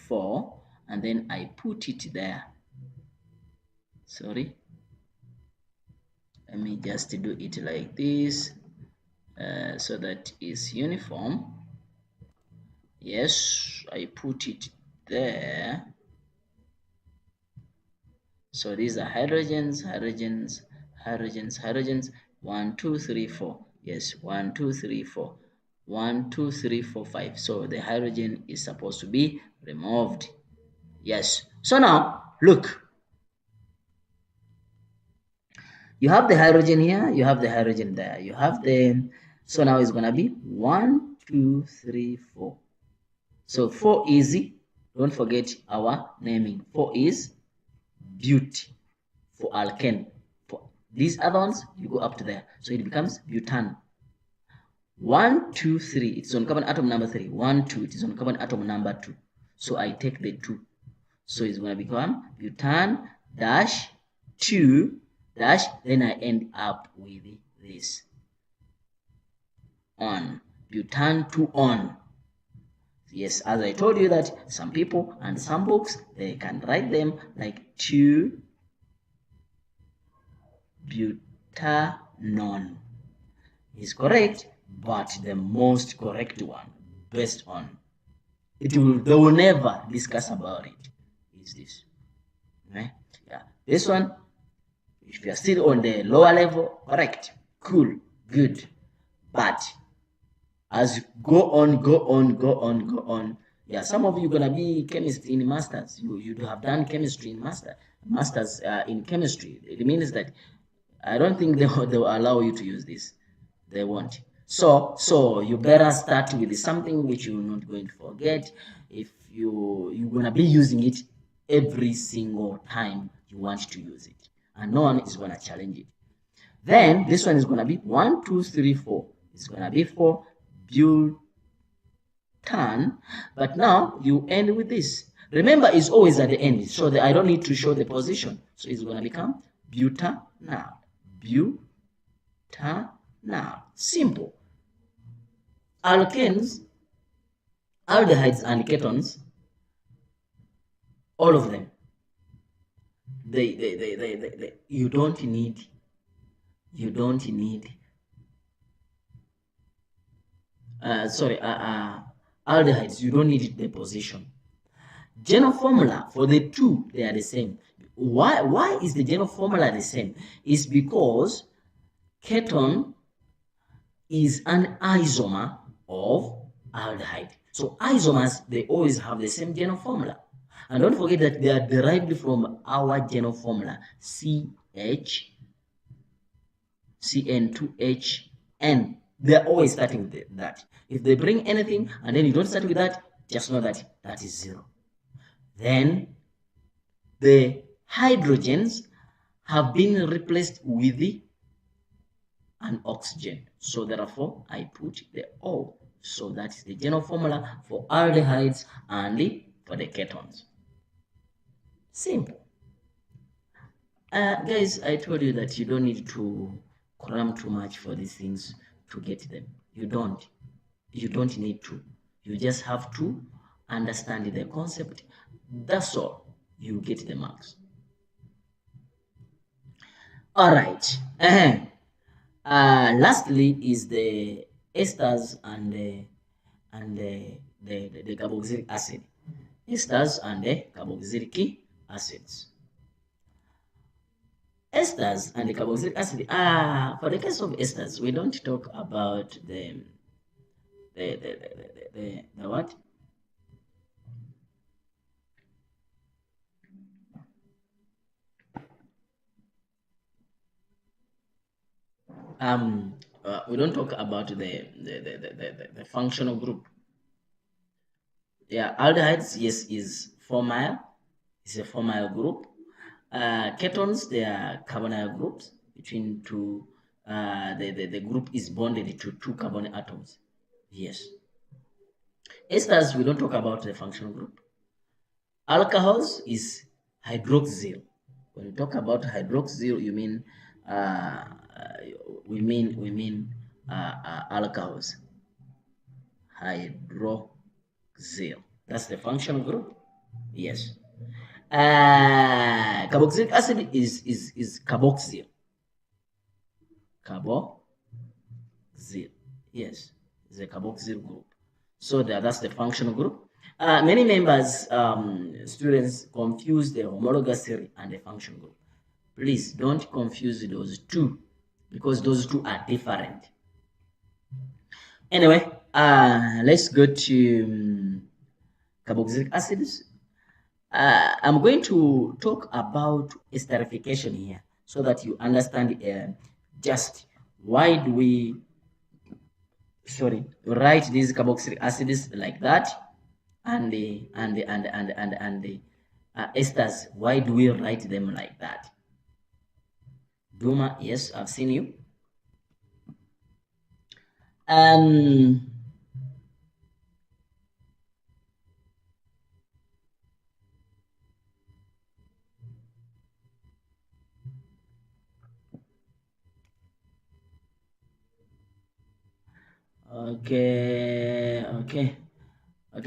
4, and then I put it there. Sorry. Let me just do it like this so that is uniform. Yes, I put it there So these are hydrogens, hydrogens, hydrogens, hydrogens. 1, 2, 3, 4. Yes, 1, 2, 3, 4. 1, 2, 3, 4, 5. So the hydrogen is supposed to be removed. Yes. So now, look. You have the hydrogen here, you have the hydrogen there. You have the, so now it's going to be 1, 2, 3, 4. So 4 is, don't forget our naming. 4 is but for alkane. For these other ones, you go up to there. So it becomes butan. 1, 2, 3. It's on carbon atom number 3. 1, 2. It is on carbon atom number 2. So I take the 2. So it's going to become butan dash 2 dash. Then I end up with this. On. Butan 2 on. Yes, as I told you that some people and some books, they can write them like 2 butanon is correct, but the most correct one, based on it, they will never discuss about it, is this. Right? Yeah, this one, if you are still on the lower level, correct, cool, good, but as you go on, yeah, some of you gonna be chemistry in masters. You have done chemistry in masters in chemistry. It means that I don't think they will allow you to use this. They won't. So you better start with something which you're not going to forget. If you're gonna be using it every single time you want to use it, and no one is gonna challenge it. Then this one is gonna be 1, 2, 3, 4. It's gonna be 4 butan, but now you end with this. Remember, it's always at the end, so that I don't need to show the position. So it's gonna become butanal. Butanal. Simple. Alkanes, aldehydes, and ketones, all of them, you don't need aldehydes, you don't need the position. General formula for the two, they are the same. Why is the general formula the same? It's because keton is an isomer of aldehyde. So isomers, they always have the same general formula. And don't forget that they are derived from our general formula, CH, CN2HN. They're always starting with that. If they bring anything and then you don't start with that, just know that that is 0. Then the hydrogens have been replaced with an oxygen. So therefore, I put the O. So that is the general formula for aldehydes and for the ketones. Simple. Guys, I told you that you don't need to cram too much for these things to get them. You don't need to. You just have to understand the concept. That's all. You get the marks. All right. Lastly is the esters and the carboxylic acid. Esters and the carboxylic acids. Esters and the carboxylic acid. For the case of esters, we don't talk about the what? We don't talk about the functional group. Yeah, aldehydes, yes, is 4-mile. It's a 4-mile group. Ketones, they are carbonyl groups between two. The group is bonded to 2 carbon atoms. Yes. Esters, we don't talk about the functional group. Alcohols is hydroxyl. When we talk about hydroxyl, you mean we mean alcohols. Hydroxyl. That's the group. Yes. Carboxylic acid is carboxyl. Carboxyl. Yes, it's a carboxyl group. So that's the functional group. Many members, students confuse the homologous theory and the function group. Please don't confuse those two because those two are different. Anyway, let's go to carboxylic acids. I'm going to talk about esterification here so that you understand just why do we, write these carboxylic acids like that, and the esters. Why do we write them like that? Duma, yes, I've seen you. Um, okay.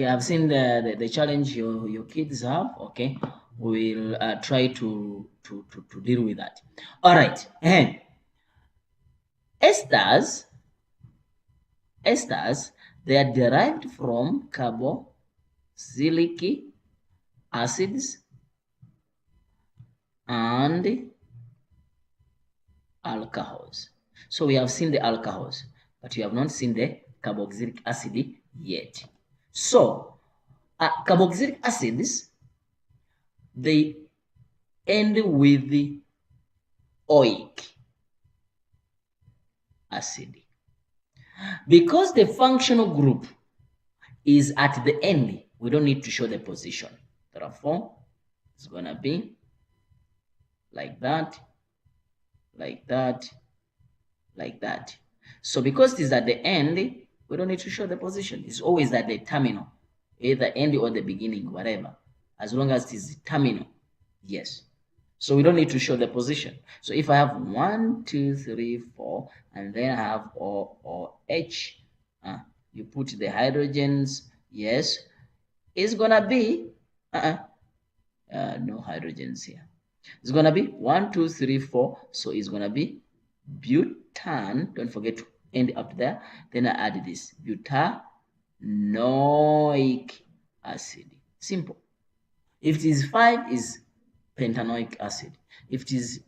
I've seen the challenge your kids have. Okay, we'll try to deal with that. All right. Esters, esters, they are derived from carboxylic acids and alcohols. So we have seen the alcohols, but we have not seen the carboxylic acid yet. So carboxylic acids, they end with the oic acid. Because the functional group is at the end, we don't need to show the position. Therefore, it's going to be like that, like that, like that. So because it is at the end, we don't need to show the position. It's always at the terminal, either end or the beginning, whatever. As long as it is terminal, yes. So we don't need to show the position. So if I have 1, 2, 3, 4, and then I have or H, you put the hydrogens, yes, it's gonna be no hydrogens here. It's gonna be 1, 2, 3, 4. So it's gonna be butane. Don't forget to end up there. Then I add this butanoic acid. Simple. If it is 5, is pentanoic acid. If it is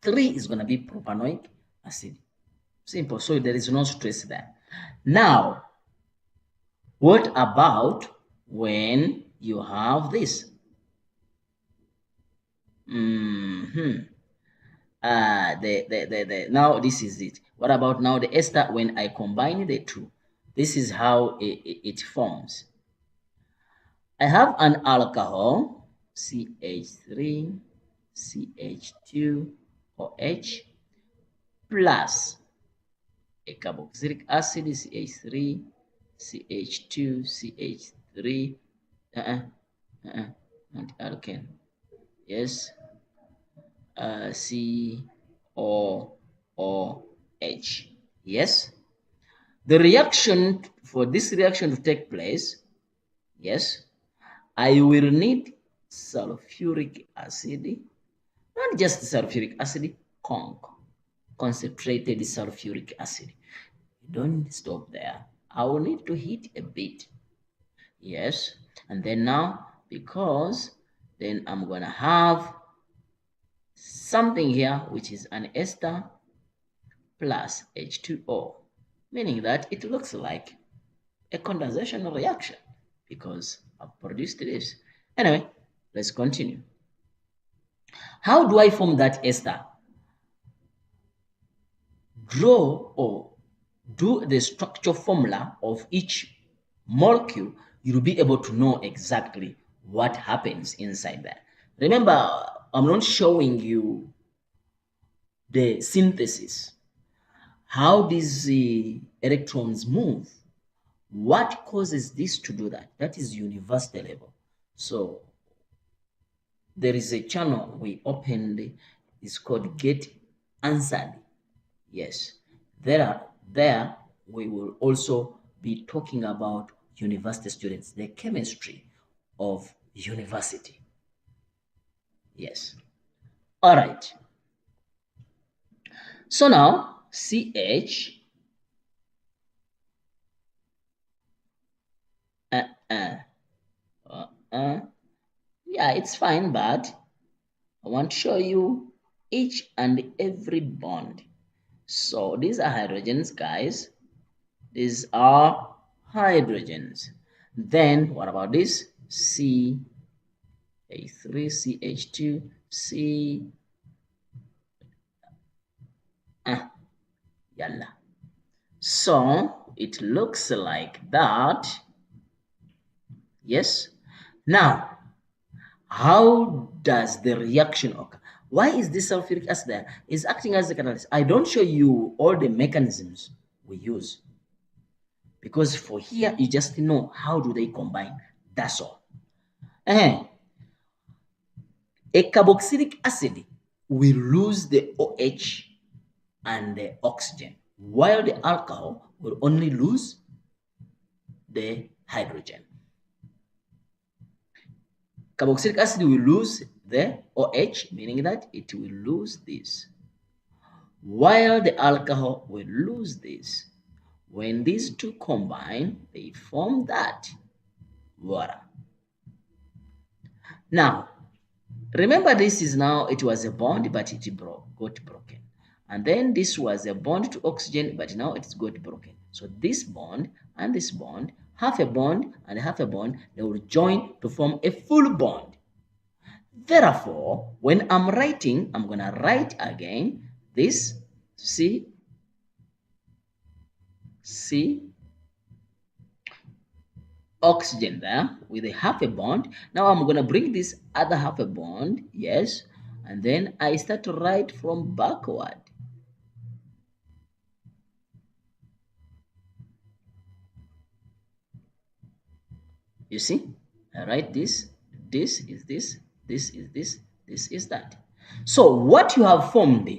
3, is going to be propanoic acid. Simple. So there is no stress there. Now, what about when you have this? Now this is it. What about now the ester when I combine the two? This is how it forms. I have an alcohol, CH3, CH2, OH, plus a carboxylic acid, CH3, CH2, CH3, not alkane, yes, COOH, yes. The reaction, for this reaction to take place, yes, I will need sulfuric acid, not just sulfuric acid, concentrated sulfuric acid. Don't stop there. I will need to heat a bit. Yes. And then now, because then I'm going to have something here, which is an ester plus H2O, meaning that it looks like a condensation reaction because I've produced this. Anyway, let's continue. How do I form that ester? Draw or do the structure formula of each molecule, you'll be able to know exactly what happens inside there. Remember, I'm not showing you the synthesis, how these electrons move. What causes this to do that? That is university level. So there is a channel we opened, it's called Get Answered. Yes, there we will also be talking about university students, the chemistry of university. Yes. All right. So now CH Uh, yeah, it's fine, but I want to show you each and every bond. So these are hydrogens, guys. These are hydrogens. Then what about this? CH3, CH2, C. Yalla. So it looks like that. Yes. Now, how does the reaction occur? Why is this sulfuric acid there? Is acting as the catalyst? I don't show you all the mechanisms we use because for here you just know how do they combine. That's all. A carboxylic acid will lose the OH and the oxygen, while the alcohol will only lose the hydrogen. Carboxylic acid will lose the OH, meaning that it will lose this, while the alcohol will lose this. When these two combine, they form that water. Now, remember this is now, it was a bond, but it got broken. And then this was a bond to oxygen, but now it's got broken. So this bond and this bond, half a bond and half a bond, they will join to form a full bond. Therefore, when I'm writing, I'm going to write again this C oxygen there with a half a bond. Now I'm going to bring this other half a bond, yes, and then I start to write from backward. You see, I write this, this is this, this is this, this is that. So what you have formed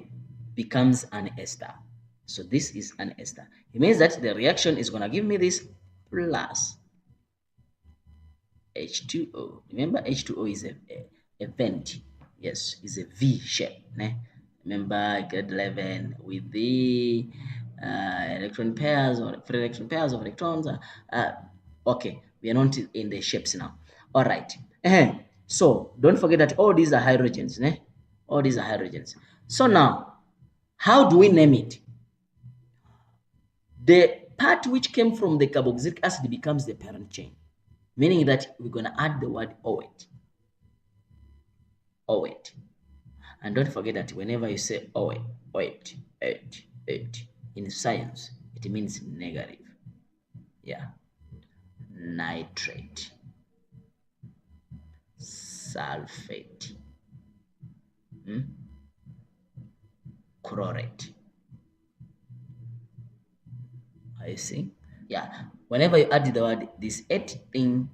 becomes an ester. So this is an ester. It means that the reaction is going to give me this plus H2O. Remember, H2O is a vent. Yes, is a V shape. Ne? Remember, grade 11 with the electron pairs or free electron pairs of electrons. Okay, we are not in the shapes now. All right. So don't forget that all these are hydrogens. Ne? All these are hydrogens. So now, how do we name it? The part which came from the carboxylic acid becomes the parent chain, meaning that we're going to add the word OH. OH. And don't forget that whenever you say OH, in science, it means negative. Yeah. Nitrate, sulfate, chlorate. I see. Yeah. Whenever you add the word this 8 thing,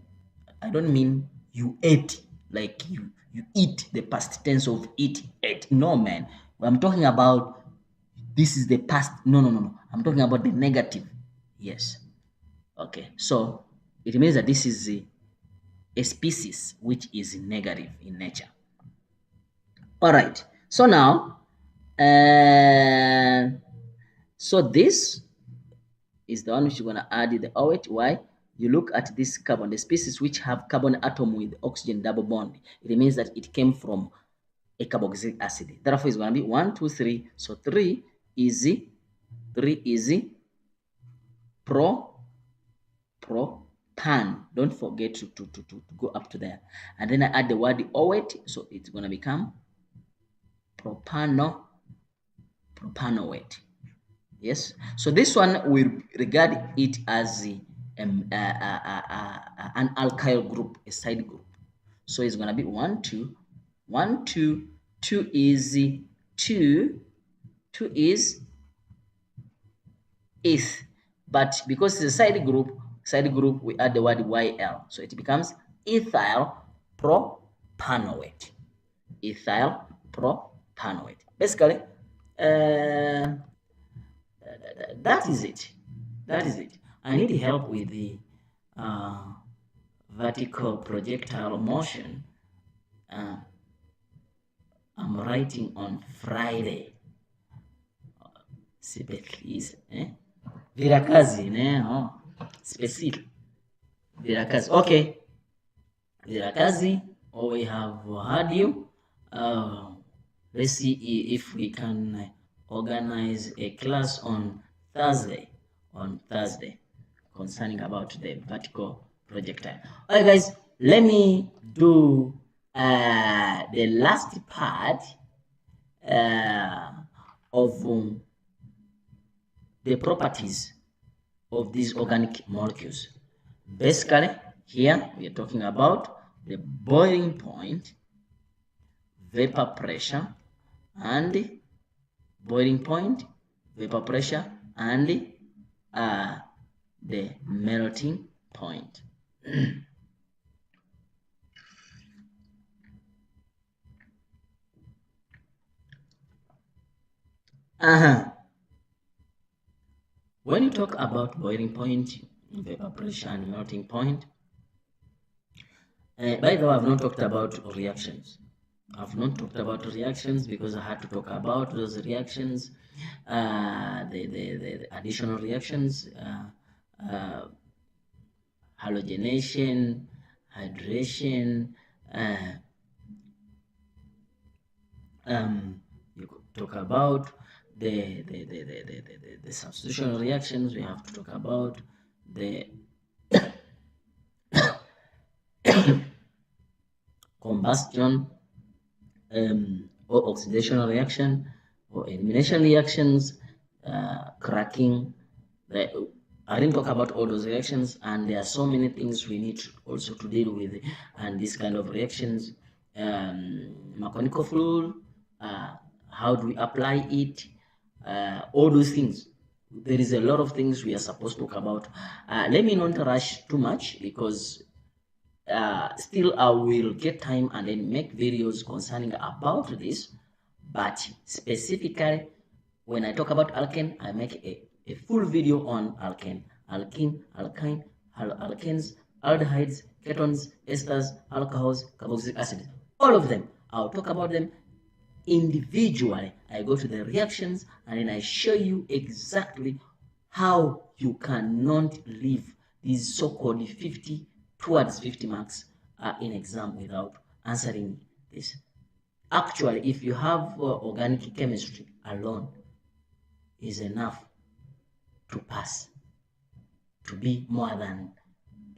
I don't mean you ate like you eat the past tense of eat ate. No, man. I'm talking about this is the past. No. I'm talking about the negative. Yes. Okay. So it means that this is a species which is negative in nature. All right. So now, so this is the one which you're going to add the OH. Why? You look at this carbon, the species which have carbon atom with oxygen double bond. It means that it came from a carboxylic acid. Therefore, it's going to be 1, 2, 3. So 3 is propan. Don't forget to go up to there. And then I add the word OH. So it's going to become propanoate. Yes. So this one we regard it as an alkyl group, a side group. So it's gonna be 1, 2, 1, 2, 2 is 2 is eth. But because it's a side group we add the word YL. So it becomes ethyl propanoate. Ethyl propanoate. Basically, that is it. That is it. I need help with the vertical projectile motion. I'm writing on Friday. Sipetlis, Virakazi, Specific. Virakazi. Okay. Virakazi, we have heard you. Let's see if we can organize a class on Thursday. Concerning about the vertical projectile. All right, guys, let me do the last part of the properties of these organic molecules. Basically, here we are talking about the boiling point, vapor pressure, and boiling point, vapor pressure, and the melting point. When you talk about boiling point, vapor pressure, and melting point, by the way, I've not talked about reactions. I've not talked about reactions because I had to talk about those reactions, the additional reactions, halogenation, hydration, you could talk about the substitution reactions. We have to talk about the combustion or oxidation reaction or elimination reactions, cracking. I didn't talk about all those reactions, and there are so many things we need also to deal with, and these kind of reactions. Mechanical fluid, how do we apply it? All those things. There is a lot of things we are supposed to talk about. Let me not rush too much because still I will get time and then make videos concerning about this, but specifically when I talk about alkane, I make a full video on alkane, alkyne, alkanes, aldehydes, ketones, esters, alcohols, carboxylic acid, all of them. I'll talk about them individually. I go to the reactions and then I show you exactly how you cannot leave these so-called 50 towards 50 marks in exam without answering this. Actually, if you have organic chemistry alone is enough to pass, to be more than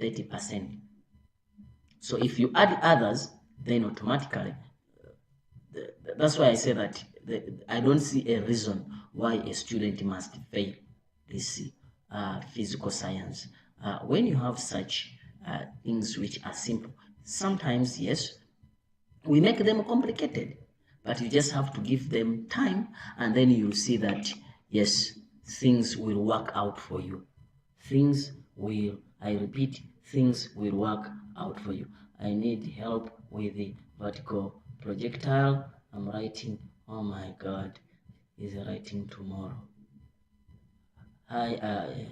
30%. So if you add others, then automatically, that's why I say that I don't see a reason why a student must fail this physical science. When you have such things which are simple, sometimes, yes, we make them complicated, but you just have to give them time, and then you'll see that, yes, things will work out for you. Things will, I repeat, things will work out for you. I need help with the vertical projectile. I'm writing, oh my God, is writing tomorrow. Hi,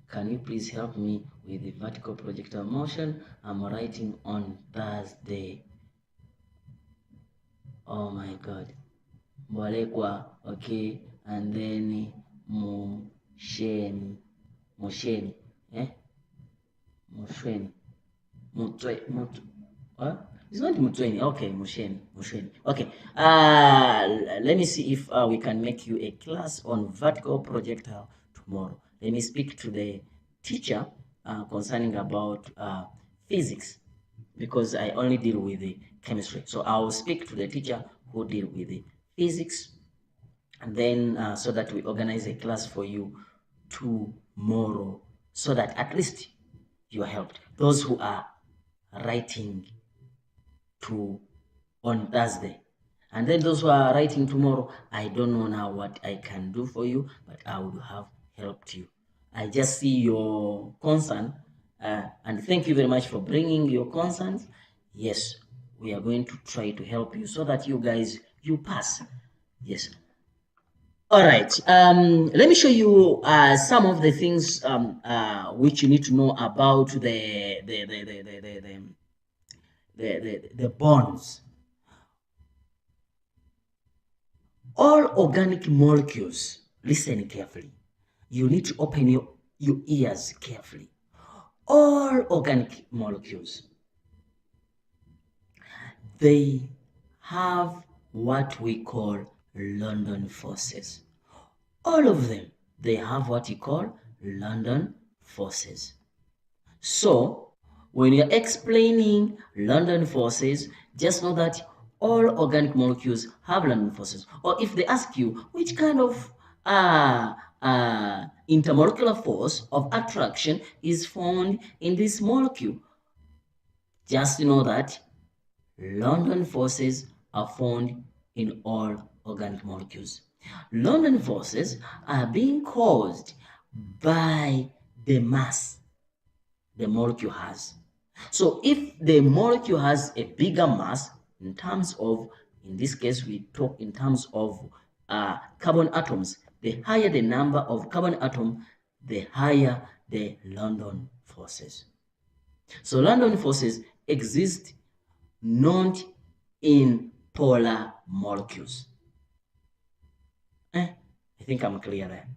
can you please help me with the vertical projectile motion? I'm writing on Thursday. Oh my God. Mwalekwa, okay, and then Musheni, Musheni, what? It's not Mutweni. Okay, Musheni. Okay. Let me see if we can make you a class on vertical projectile tomorrow. Let me speak to the teacher concerning about physics, because I only deal with the chemistry. So I will speak to the teacher who deal with the physics, and then so that we organize a class for you tomorrow, so that at least you are helped. Those who are writing on Thursday, and then those who are writing tomorrow, I don't know now what I can do for you, but I would have helped you. I just see your concern, and thank you very much for bringing your concerns. Yes, we are going to try to help you so that you guys, you pass. Yes. All right. Let me show you some of the things which you need to know about the bonds. All organic molecules, listen carefully. You need to open your ears carefully. All organic molecules, they have what we call London forces. All of them, they have what you call London forces. So, when you're explaining London forces, just know that all organic molecules have London forces. Or if they ask you which kind of intermolecular force of attraction is found in this molecule, just know that London forces are found in all organic molecules. London forces are being caused by the mass the molecule has. So if the molecule has a bigger mass in terms of, in this case, we talk in terms of carbon atoms, the higher the number of carbon atom, the higher the London forces. So London forces exist not in polar molecules. I think I'm clear there.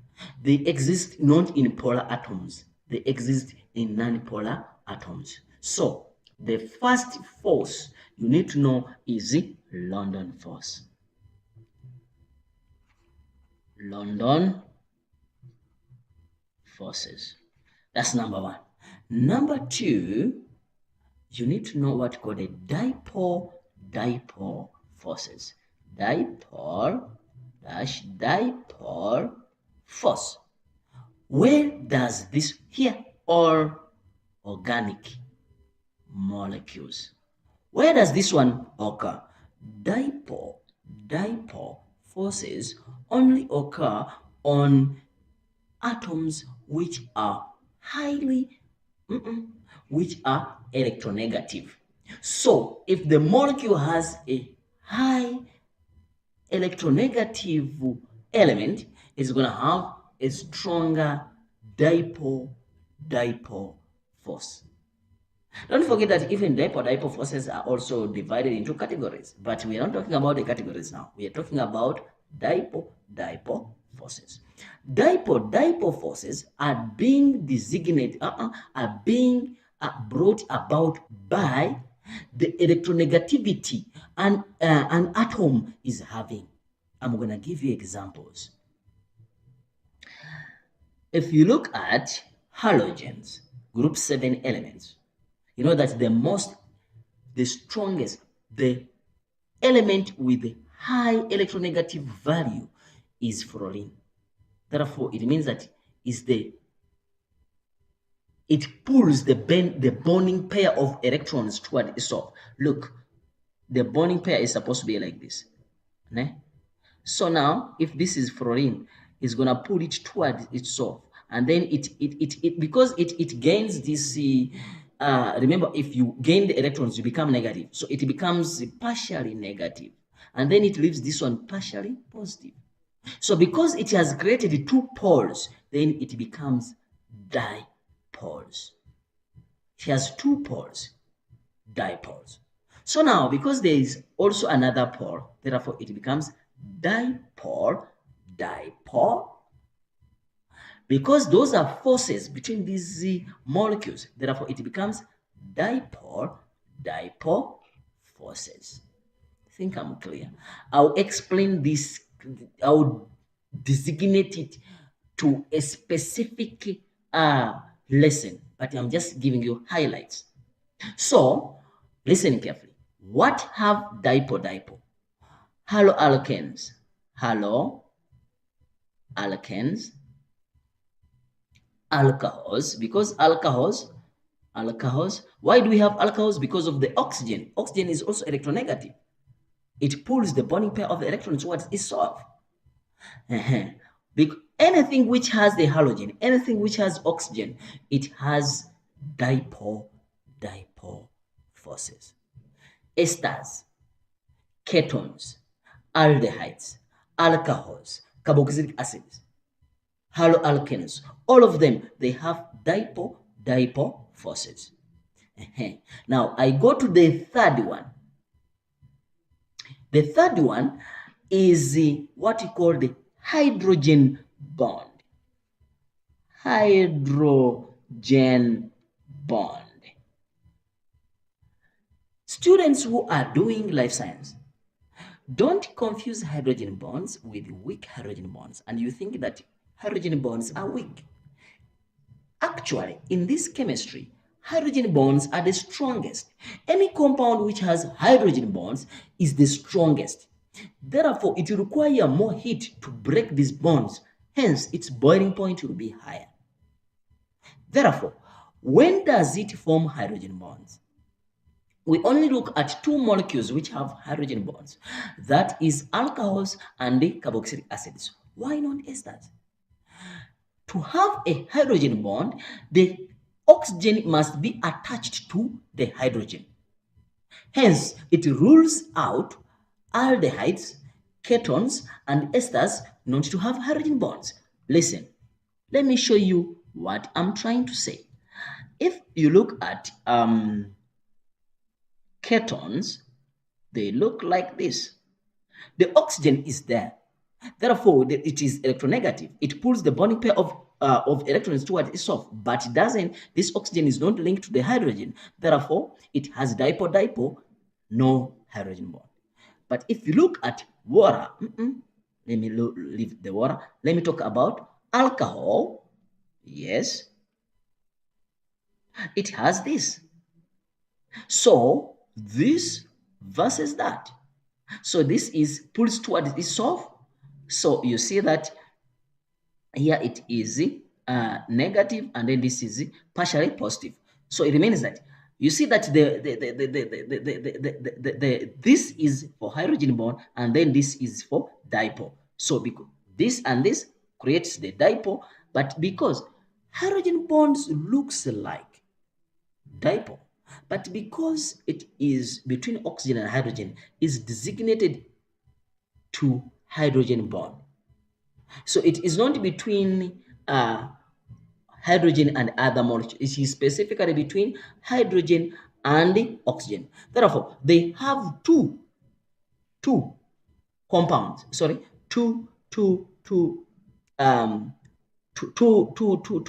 They exist not in polar atoms. They exist in non-polar atoms. So the first force you need to know is the London force. London forces. That's number one. Number two, you need to know what called a dipole forces. Dipole force. Where does this here or organic molecules? Where does this one occur? Dipole forces only occur on atoms which are which are electronegative. So if the molecule has a high electronegative element, it's going to have a stronger dipole force. Don't forget that even dipole forces are also divided into categories, but we are not talking about the categories now. We are talking about dipole forces. Dipole forces are being designated, are being brought about by the electronegativity an atom is having. I'm going to give you examples. If you look at halogens, group 7 elements, you know that the strongest, the element with the high electronegative value is fluorine. Therefore, it means that it pulls the bonding pair of electrons toward itself. Look, the bonding pair is supposed to be like this. Ne? So now, if this is fluorine, it's gonna pull it toward itself, and then it because it gains this. Remember, if you gain the electrons, you become negative, so it becomes partially negative, and then it leaves this one partially positive. So because it has created two poles, then it becomes dipoles. It has two poles, dipoles. So now, because there is also another pole, therefore it becomes dipole. Because those are forces between these molecules, therefore it becomes dipole forces. I think I'm clear. I'll explain this, I'll designate it to a specific lesson, but I'm just giving you highlights. So, listen carefully. What have dipole? Haloalkanes. Haloalkanes. Alcohols. Because alcohols. Why do we have alcohols? Because of the oxygen. Oxygen is also electronegative. It pulls the bonding pair of the electrons towards itself. Anything which has the halogen, anything which has oxygen, it has dipole forces. Esters, ketones, aldehydes, alcohols, carboxylic acids, haloalkanes, all of them, they have dipole forces. Now, I go to the third one. The third one is what we call the hydrogen bond. Hydrogen bond. Students who are doing life science, don't confuse hydrogen bonds with weak hydrogen bonds, and you think that hydrogen bonds are weak. Actually, in this chemistry, hydrogen bonds are the strongest. Any compound which has hydrogen bonds is the strongest. Therefore, it will require more heat to break these bonds. Hence, its boiling point will be higher. Therefore, when does it form hydrogen bonds? We only look at two molecules which have hydrogen bonds. That is alcohols and the carboxylic acids. Why not esters? To have a hydrogen bond, the oxygen must be attached to the hydrogen. Hence, it rules out aldehydes, ketones, and esters not to have hydrogen bonds. Listen, let me show you what I'm trying to say. If you look at ketones, they look like this. The oxygen is there. Therefore, it is electronegative. It pulls the bonding pair of electrons towards itself, but it doesn't. This oxygen is not linked to the hydrogen. Therefore, it has dipole-dipole, no hydrogen bond. But if you look at water, let me leave the water. Let me talk about alcohol. Yes, it has this. So this versus that. So this is pulls towards itself. So you see that here it is negative, and then this is partially positive. So it remains that you see that this is for hydrogen bond, and then this is for dipole. So because this and this creates the dipole, but because hydrogen bonds looks like dipole, but because it is between oxygen and hydrogen, is designated to hydrogen bond. So it is not between hydrogen and other molecules. It is specifically between hydrogen and oxygen. Therefore, they have two compounds. Sorry, two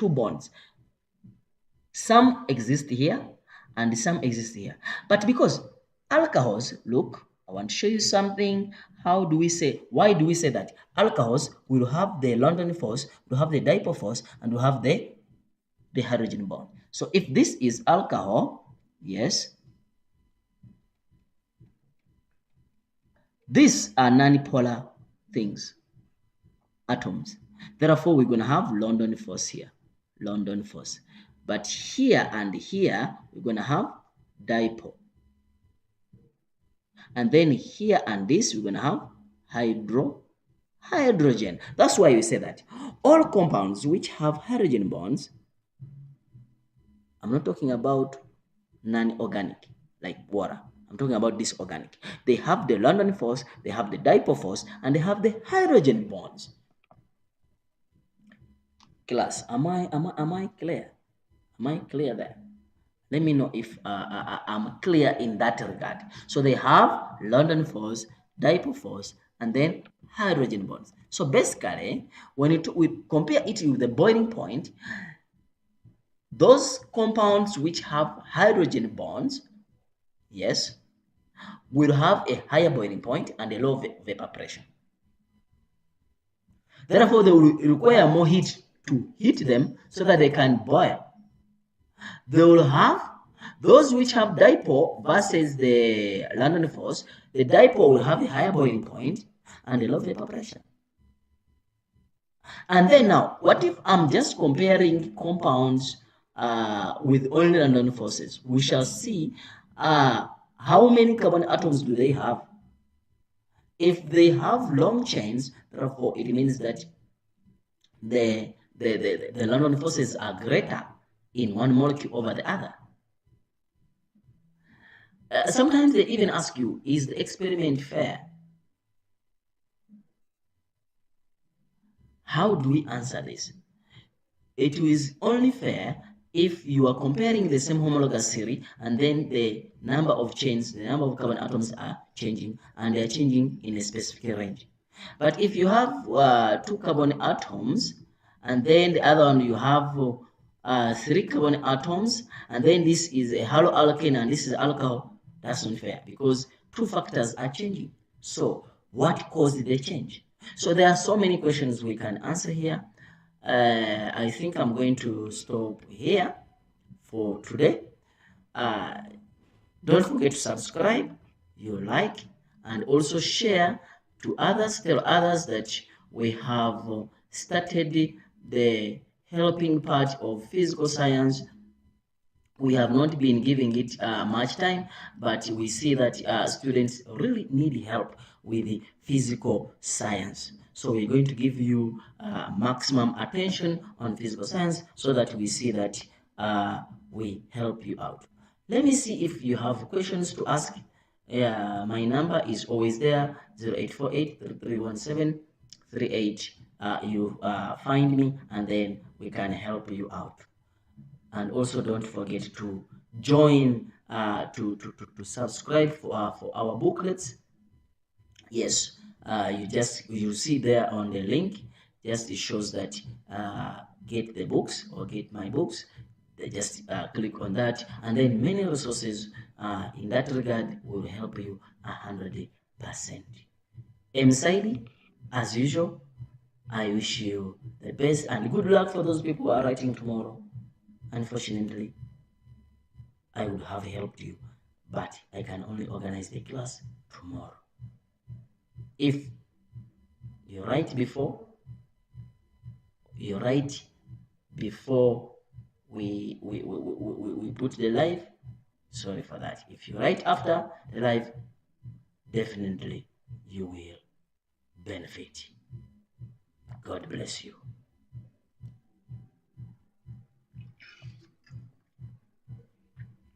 bonds. Some exist here and some exist here. But because alcohols, look, I want to show you something. Why do we say that? Alcohols will have the London force, will have the dipole force, and will have the hydrogen bond. So if this is alcohol, yes, these are non-polar things, atoms. Therefore, we're going to have London force here, London force. But here and here, we're going to have dipole. And then here and this, we're going to have hydrogen. That's why we say that all compounds which have hydrogen bonds, I'm not talking about non-organic like water. I'm talking about this organic. They have the London force, they have the dipole force, and they have the hydrogen bonds. Class, am I clear? Am I clear there? Let me know if I'm clear in that regard. So they have London force, dipole force, and then hydrogen bonds. So basically, when we compare it with the boiling point, those compounds which have hydrogen bonds, yes, will have a higher boiling point and a low vapor pressure. Therefore, they will require more heat to heat them so that they can boil. They will have those which have dipole versus the London force. The dipole will have a higher boiling point and a low vapor pressure. And then now, what if I'm just comparing compounds with only London forces? We shall see how many carbon atoms do they have. If they have long chains, therefore it means that the London forces are greater in one molecule over the other. Sometimes they even ask you, is the experiment fair? How do we answer this? It is only fair if you are comparing the same homologous series and then the number of chains, the number of carbon atoms are changing, and they are changing in a specific range. But if you have two carbon atoms and then the other one you have three carbon atoms, and then this is a haloalkane and this is alcohol. That's not fair because two factors are changing. So what caused the change? So there are so many questions we can answer here. I think I'm going to stop here for today. Don't forget to subscribe, you like, and also share to others. Tell others that we have started the helping part of physical science. We have not been giving it much time, but we see that students really need help with the physical science. So we're going to give you maximum attention on physical science so that we see that we help you out. Let me see if you have questions to ask. My number is always there, 0848 3317 38. You find me and then we can help you out. And also don't forget to join to subscribe for our booklets. Yes, you see there on the link, just it shows that get the books or get my books. They just click on that, and then many resources in that regard will help you 100%. SAIDI, as usual, I wish you the best and good luck for those people who are writing tomorrow. Unfortunately, I would have helped you, but I can only organize the class tomorrow. If you write before we put the live, sorry for that. If you write after the live, definitely you will benefit. God bless you.